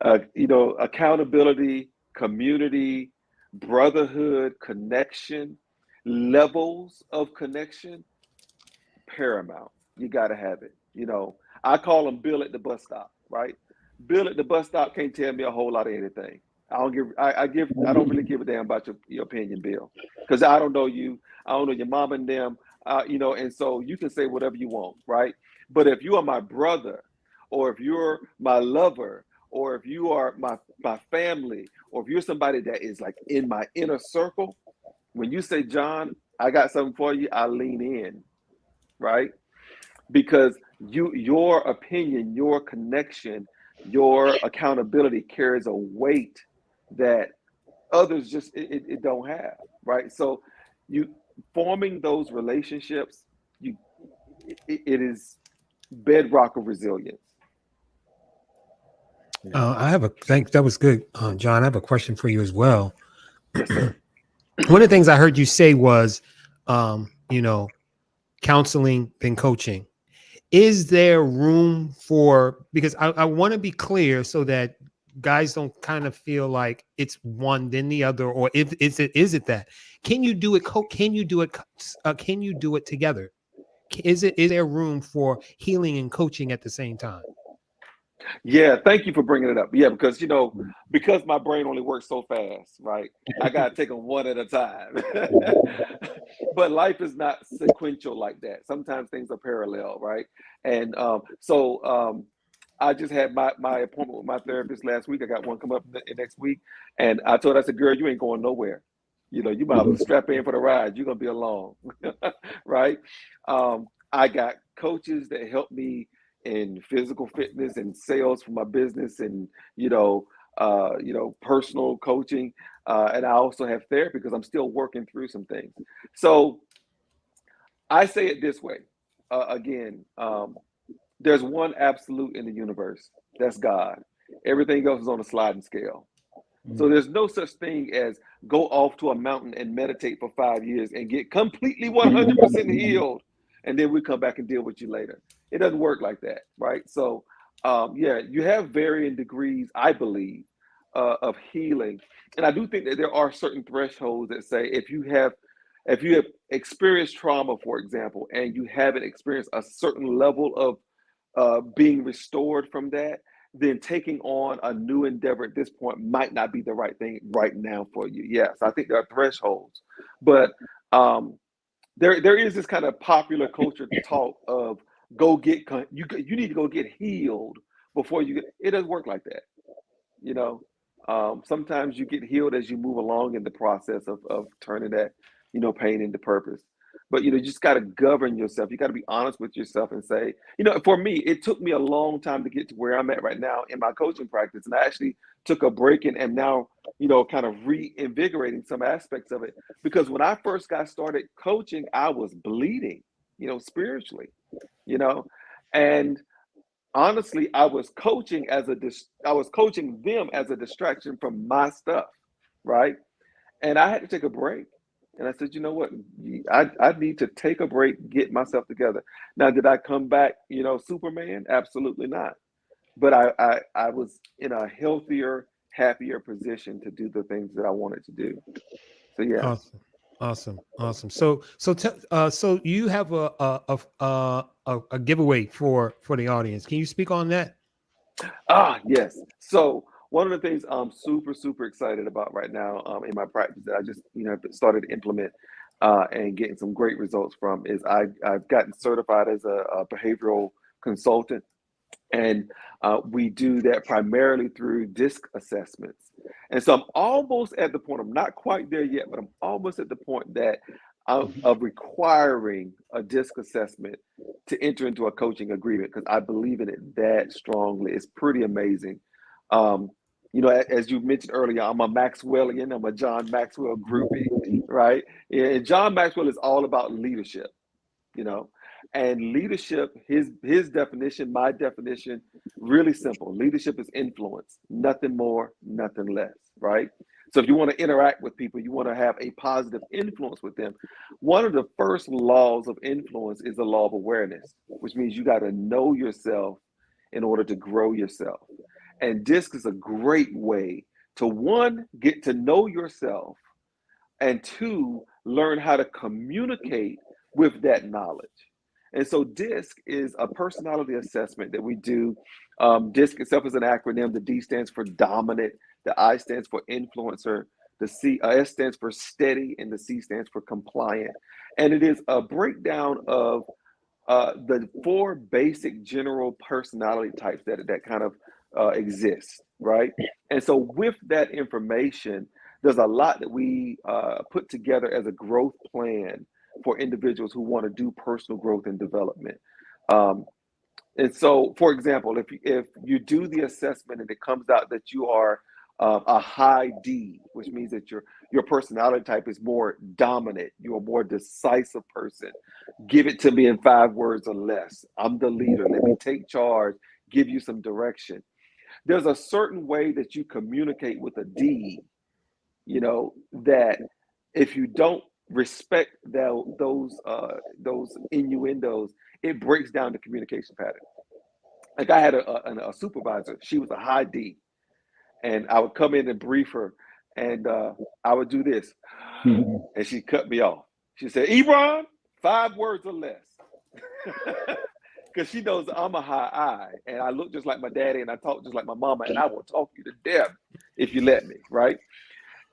[SPEAKER 4] Accountability, community, brotherhood, connection, levels of connection, paramount. You got to have it. I call him Bill at the bus stop, right? Bill at the bus stop can't tell me a whole lot of anything. I don't really give a damn about your opinion, Bill, because I don't know you. I don't know your mom and them, and so you can say whatever you want, right? But if you are my brother, or if you're my lover, or if you are my family, or if you're somebody that is like in my inner circle, when you say, John, I got something for you, I lean in, right? Because your opinion, your connection, your accountability carries a weight that others just it don't have, right? So you forming those relationships, it is bedrock of resilience.
[SPEAKER 3] That was good, John. I have a question for you as well.
[SPEAKER 4] Yes, sir.
[SPEAKER 3] One of the things I heard you say was, counseling then coaching. Is there room for, because I want to be clear so that guys don't kind of feel like it's one then the other, or if is it that? Can you do it? Can you do it? Can you do it together? Is there room for healing and coaching at the same time?
[SPEAKER 4] Yeah, thank you for bringing it up. Yeah, because because my brain only works so fast, right? I gotta take them one at a time. But life is not sequential like that. Sometimes things are parallel, right? And I just had my appointment with my therapist last week. I got one coming up next week, and I told her, I said, "Girl, you ain't going nowhere. You might have to strap in for the ride. You're gonna be alone, right?" I got coaches that help me in physical fitness and sales for my business, and personal coaching, and I also have therapy because I'm still working through some things. So I say it this way, again, there's one absolute in the universe, that's God. Everything else is on a sliding scale. So there's no such thing as go off to a mountain and meditate for 5 years and get completely 100% healed, and then we come back and deal with you later. It doesn't work like that, right? So, yeah, you have varying degrees, I believe, of healing, and I do think that there are certain thresholds that say if you have experienced trauma, for example, and you haven't experienced a certain level of being restored from that, then taking on a new endeavor at this point might not be the right thing right now for you. Yes, I think there are thresholds, but there is this kind of popular culture talk of you need to go get healed before you get. It doesn't work like that, you know. Sometimes you get healed as you move along in the process of turning that pain into purpose. But you just got to govern yourself. You got to be honest with yourself and say, for me, it took me a long time to get to where I'm at right now in my coaching practice. And I actually took a break and am now, kind of reinvigorating some aspects of it. Because when I first got started coaching, I was bleeding, spiritually, you know, and honestly, I was coaching them as a distraction from my stuff, right? And I had to take a break. And I said, you know what? I need to take a break, get myself together. Now, did I come back, Superman? Absolutely not. But I was in a healthier, happier position to do the things that I wanted to do. So yeah.
[SPEAKER 3] Awesome. So you have a giveaway for the audience. Can you speak on that?
[SPEAKER 4] Yes. So one of the things I'm super, super excited about right now in my practice that I just, started to implement and getting some great results from is I've gotten certified as a behavioral consultant. And we do that primarily through DISC assessments. And so I'm almost at the point, I'm not quite there yet, but I'm almost at the point that of requiring a DISC assessment to enter into a coaching agreement because I believe in it that strongly. It's pretty amazing. As you mentioned earlier, I'm a Maxwellian, I'm a John Maxwell groupie, right? And John Maxwell is all about leadership, and leadership, his definition, my definition, really simple. Leadership is influence, nothing more, nothing less, right? So if you want to interact with people, you want to have a positive influence with them. One of the first laws of influence is the law of awareness, which means you got to know yourself in order to grow yourself. And DISC is a great way to, one, get to know yourself, and two, learn how to communicate with that knowledge. And so DISC is a personality assessment that we do. DISC itself is an acronym. The D stands for dominant, the I stands for influencer, the S stands for steady, and the C stands for compliant. And it is a breakdown of the four basic general personality types that kind of exist, right? And so with that information, there's a lot that we put together as a growth plan for individuals who want to do personal growth and development. And so, for example, if you do the assessment and it comes out that you are a high D, which means that your personality type is more dominant, you're a more decisive person. Give it to me in 5 words or less. I'm the leader. Let me take charge, give you some direction. There's a certain way that you communicate with a D, that if you don't respect those innuendos, it breaks down the communication pattern. Like I had a supervisor, she was a high D, and I would come in and brief her, and I would do this, and she cut me off. She said, "Ebron, 5 words or less," because she knows I'm a high I, and I look just like my daddy, and I talk just like my mama, and I will talk you to death if you let me, right?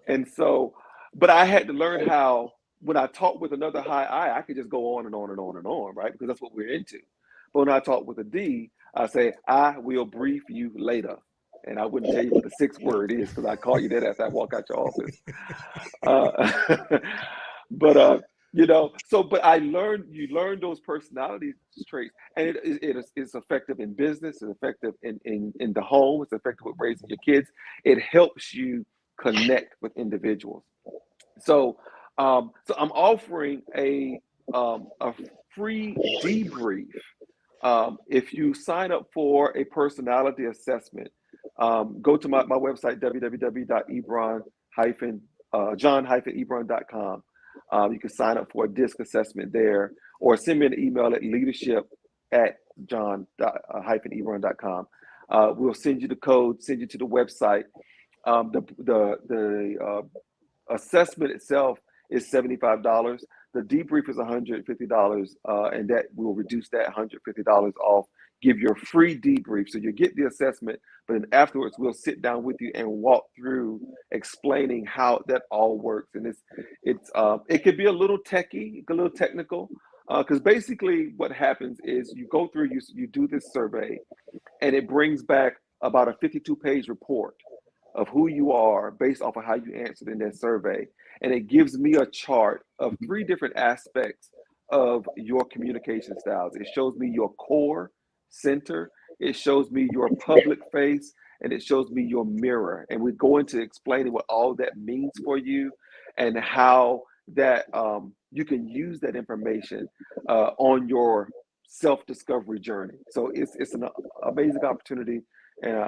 [SPEAKER 4] And so, but I had to learn how, when I talk with another high I could just go on and on and on and on, right? Because that's what we're into. But when I talk with a D, I say, "I will brief you later." And I wouldn't tell you what the 6th word is, because I call you that after I walk out your office. But but you learn those personality traits, and it's effective in business, it's effective in the home, it's effective with raising your kids. It helps you connect with individuals. So, so I'm offering a free debrief. If you sign up for a personality assessment, go to my website, www.john-ebron.com. You can sign up for a DISC assessment there, or send me an email at leadership@john-ebron.com. We'll send you the code, send you to the website. The assessment itself is $75. The debrief is $150, and that will reduce that $150 off. Give your free debrief, so you get the assessment, but then afterwards we'll sit down with you and walk through explaining how that all works. And it could be a little techy, a little technical, because basically what happens is you go through, you do this survey, and it brings back about a 52-page report of who you are based off of how you answered in that survey. And it gives me a chart of 3 different aspects of your communication styles. It shows me your core, center, it shows me your public face, and it shows me your mirror. And we go into explaining what all that means for you, and how that you can use that information on your self-discovery journey. So it's an amazing opportunity. And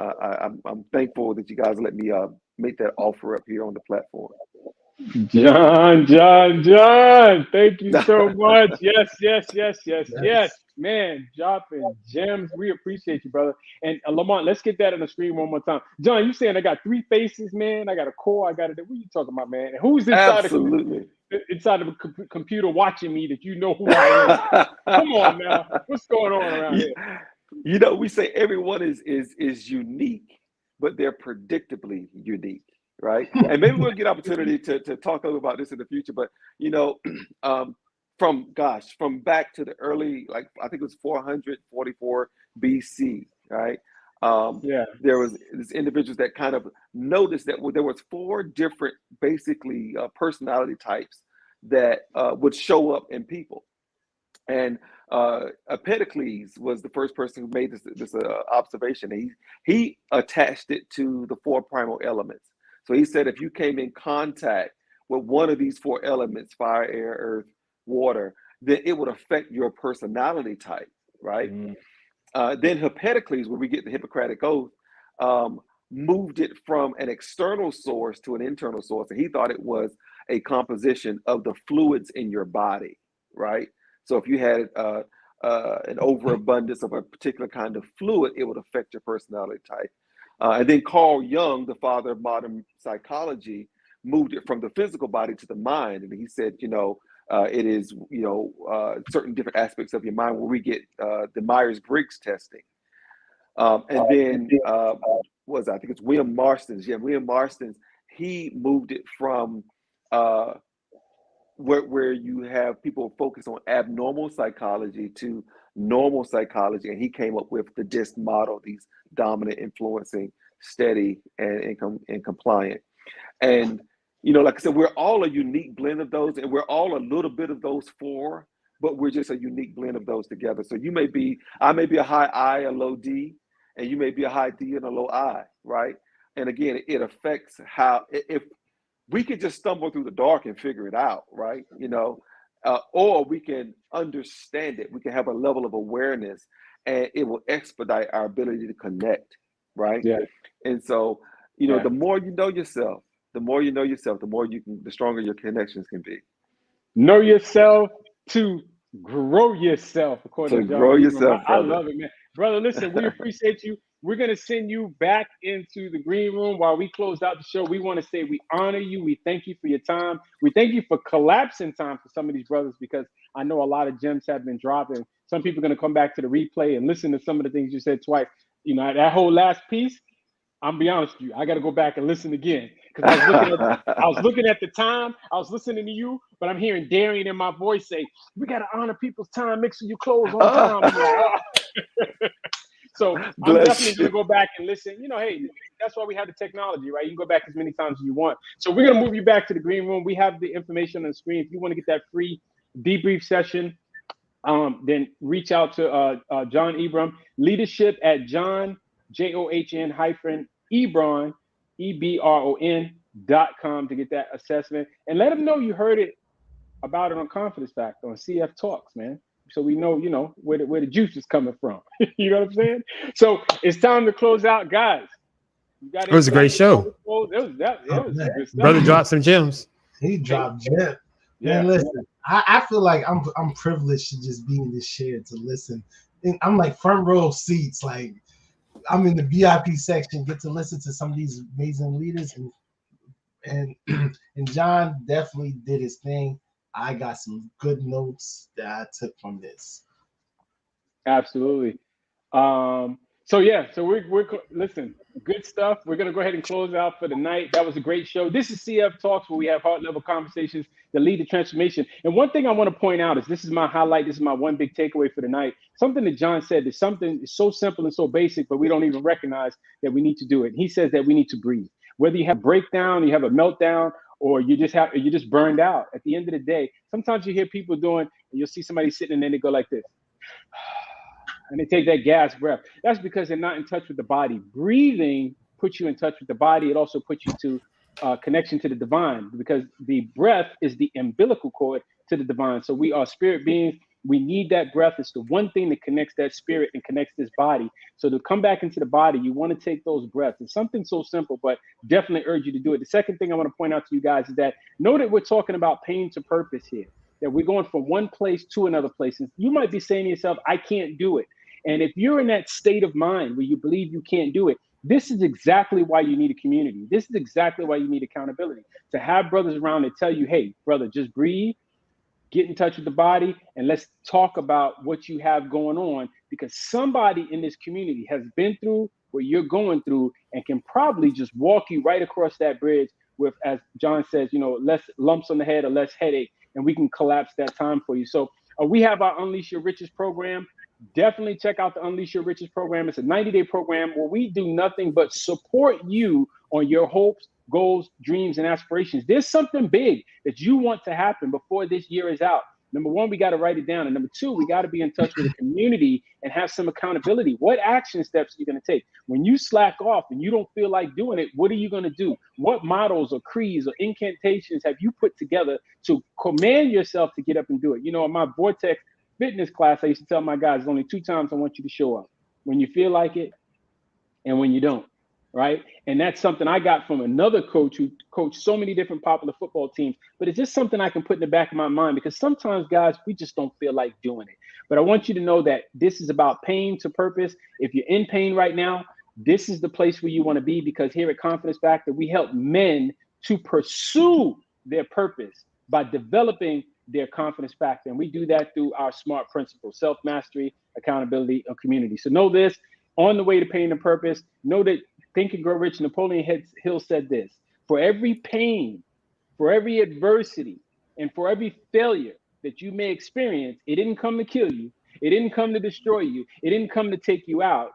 [SPEAKER 4] I'm thankful that you guys let me make that offer up here on the platform.
[SPEAKER 2] John, thank you so much. Yes. Man, dropping gems. We appreciate you, brother. And Lamont, let's get that on the screen one more time. John, you saying I got 3 faces, man? I got a core, I got it. What are you talking about, man? And who's inside inside of a computer watching me that you know who I am? Come on now. What's going on around here?
[SPEAKER 4] We say everyone is unique, but they're predictably unique, right? And maybe we'll get opportunity to talk a little about this in the future. But from back to the early, like I think it was 444 BC, right? There was this individuals that kind of noticed that there was 4 different, basically personality types that would show up in people. And Empedocles was the first person who made this observation. He attached it to the 4 primal elements. So he said, if you came in contact with one of these 4 elements, fire, air, earth, water, then it would affect your personality type, right? Then Empedocles, where we get the Hippocratic Oath, moved it from an external source to an internal source. And he thought it was a composition of the fluids in your body, right? So if you had an overabundance of a particular kind of fluid, it would affect your personality type. And then Carl Jung, the father of modern psychology, moved it from the physical body to the mind. And he said, it is, certain different aspects of your mind where we get the Myers-Briggs testing. And then, I think it's William Marston's. Yeah, William Marston's, he moved it from where you have people focus on abnormal psychology to normal psychology, and he came up with the DISC model: these dominant, influencing, steady, and compliant. And like I said, we're all a unique blend of those, and we're all a little bit of those 4, but we're just a unique blend of those together. So I may be a high I, a low D, and you may be a high D and a low I, right? And again, it affects how, if we could just stumble through the dark and figure it out, right? Or we can understand it. We can have a level of awareness, and it will expedite our ability to connect, right?
[SPEAKER 2] Yeah.
[SPEAKER 4] And so, the more you know yourself, the more the stronger your connections can be.
[SPEAKER 2] Know yourself to grow yourself, according to John.
[SPEAKER 4] Grow yourself,
[SPEAKER 2] I love it, man. Brother, listen, we appreciate you. We're going to send you back into the green room while we close out the show. We want to say we honor you. We thank you for your time. We thank you for collapsing time for some of these brothers, because I know a lot of gems have been dropping. Some people are going to come back to the replay and listen to some of the things you said twice. You know, that whole last piece, I'm be honest with you, I got to go back and listen again, because I was looking at the time, I was listening to you, but I'm hearing Darian in my voice say, "We got to honor people's time. Make sure you close on time." I'm like, oh. So I'm definitely going to go back and listen. You know, hey, that's why we have the technology, right? You can go back as many times as you want. So we're going to move you back to the green room. We have the information on the screen. If you want to get that free debrief session, then reach out to John Ebron, leadership at John, JOHN hyphen Ebron, EBRON.com to get that assessment. And let them know you heard it about it on Confidence Factor on CF Talks, man. So we know, you know, where the juice is coming from. You know what I'm saying? So it's time to close out, guys.
[SPEAKER 3] It was a great show.
[SPEAKER 2] It was good stuff.
[SPEAKER 3] Brother dropped some gems.
[SPEAKER 1] He dropped gems.
[SPEAKER 2] Yeah.
[SPEAKER 1] Man, listen, I feel like I'm privileged to just be in this chair to listen. And I'm like front row seats, like I'm in the VIP section, get to listen to some of these amazing leaders, and John definitely did his thing. I got some good notes that I took from this.
[SPEAKER 2] Absolutely. So we're listen, good stuff. We're gonna go ahead and close out for the night. That was a great show. This is CF Talks, where we have heart level conversations that lead to transformation. And one thing I want to point out is this is my highlight. This is my one big takeaway for the night. Something that John said is something so simple and so basic, but we don't even recognize that we need to do it. He says that we need to breathe. Whether you have a breakdown, you have a meltdown, or you're just burned out. At the end of the day, sometimes you hear people doing, and you'll see somebody sitting and then they go like this. And they take that gas breath. That's because they're not in touch with the body. Breathing puts you in touch with the body. It also puts you to connection to the divine, because the breath is the umbilical cord to the divine. So we are spirit beings. We need that breath. It's the one thing that connects that spirit and connects this body. So to come back into the body, you want to take those breaths. It's something so simple, but definitely urge you to do it. The second thing I want to point out to you guys is that know that we're talking about pain to purpose here, that we're going from one place to another place. And you might be saying to yourself, I can't do it. And if you're in that state of mind where you believe you can't do it, this is exactly why you need a community. This is exactly why you need accountability. To have brothers around that tell you, hey, brother, just breathe, get in touch with the body, and let's talk about what you have going on, because somebody in this community has been through what you're going through and can probably just walk you right across that bridge with, as John says, you know, less lumps on the head or less headache, and we can collapse that time for you. So we have our Unleash Your Riches program. Definitely check out the Unleash Your Riches program. It's a 90-day program where we do nothing but support you on your hopes, goals, dreams, and aspirations. There's something big that you want to happen before this year is out. Number one, we got to write it down. And number two, we got to be in touch with the community and have some accountability. What action steps are you going to take? When you slack off and you don't feel like doing it, what are you going to do? What models or creeds or incantations have you put together to command yourself to get up and do it? You know, in my Vortex fitness class, I used to tell my guys, only 2 times I want you to show up: when you feel like it and when you don't, right? And that's something I got from another coach who coached so many different popular football teams, but it's just something I can put in the back of my mind, because sometimes, guys, we just don't feel like doing it. But I want you to know that this is about pain to purpose. If you're in pain right now, this is the place where you want to be, because here at Confidence Factor, we help men to pursue their purpose by developing their confidence factor. And we do that through our SMART principles: self-mastery, accountability, and community. So know this, on the way to pain and purpose, know that Think and Grow Rich, Napoleon Hill said this: for every pain, for every adversity, and for every failure that you may experience, it didn't come to kill you. It didn't come to destroy you. It didn't come to take you out.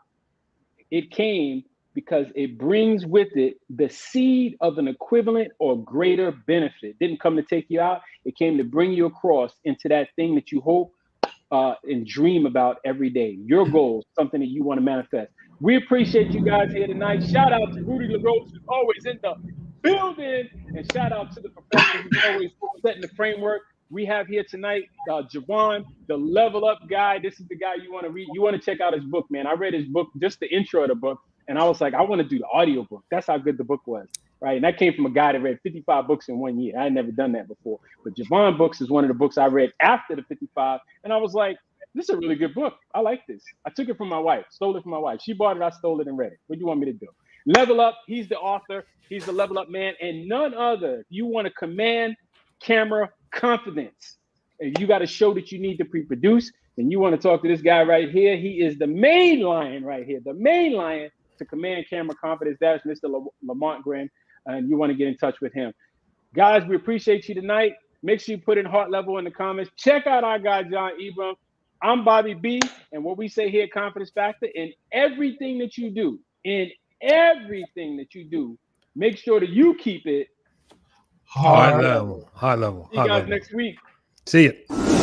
[SPEAKER 2] It came because it brings with it the seed of an equivalent or greater benefit. It didn't come to take you out. It came to bring you across into that thing that you hope and dream about every day. Your goals, something that you want to manifest. We appreciate you guys here tonight. Shout out to Rudy LaRose, who's always in the building. And shout out to the professor who's always setting the framework. We have here tonight Javon, the Level Up guy. This is the guy you want to read. You want to check out his book, man. I read his book, just the intro of the book, and I was like, I want to do the audio book. That's how good the book was, right? And that came from a guy that read 55 books in 1 year. I had never done that before. But Javon Books is one of the books I read after the 55, and I was like, this is a really good book. I like this. I took it from my wife, stole it from my wife. She bought it, I stole it and read it. What do you want me to do? Level Up, he's the author. He's the Level Up man, and none other. If you want to command camera confidence, and you got a show that you need to pre-produce, and you want to talk to this guy right here, he is the main lion right here, the main lion to command camera confidence. That's Mr. Lamont Grin, and you want to get in touch with him. Guys, we appreciate you tonight. Make sure you put in heart level in the comments. Check out our guy, John Ebron. I'm Bobby B, and what we say here, Confidence Factor, in everything that you do, make sure that you keep it
[SPEAKER 3] high level.
[SPEAKER 2] See you guys next week.
[SPEAKER 3] See you.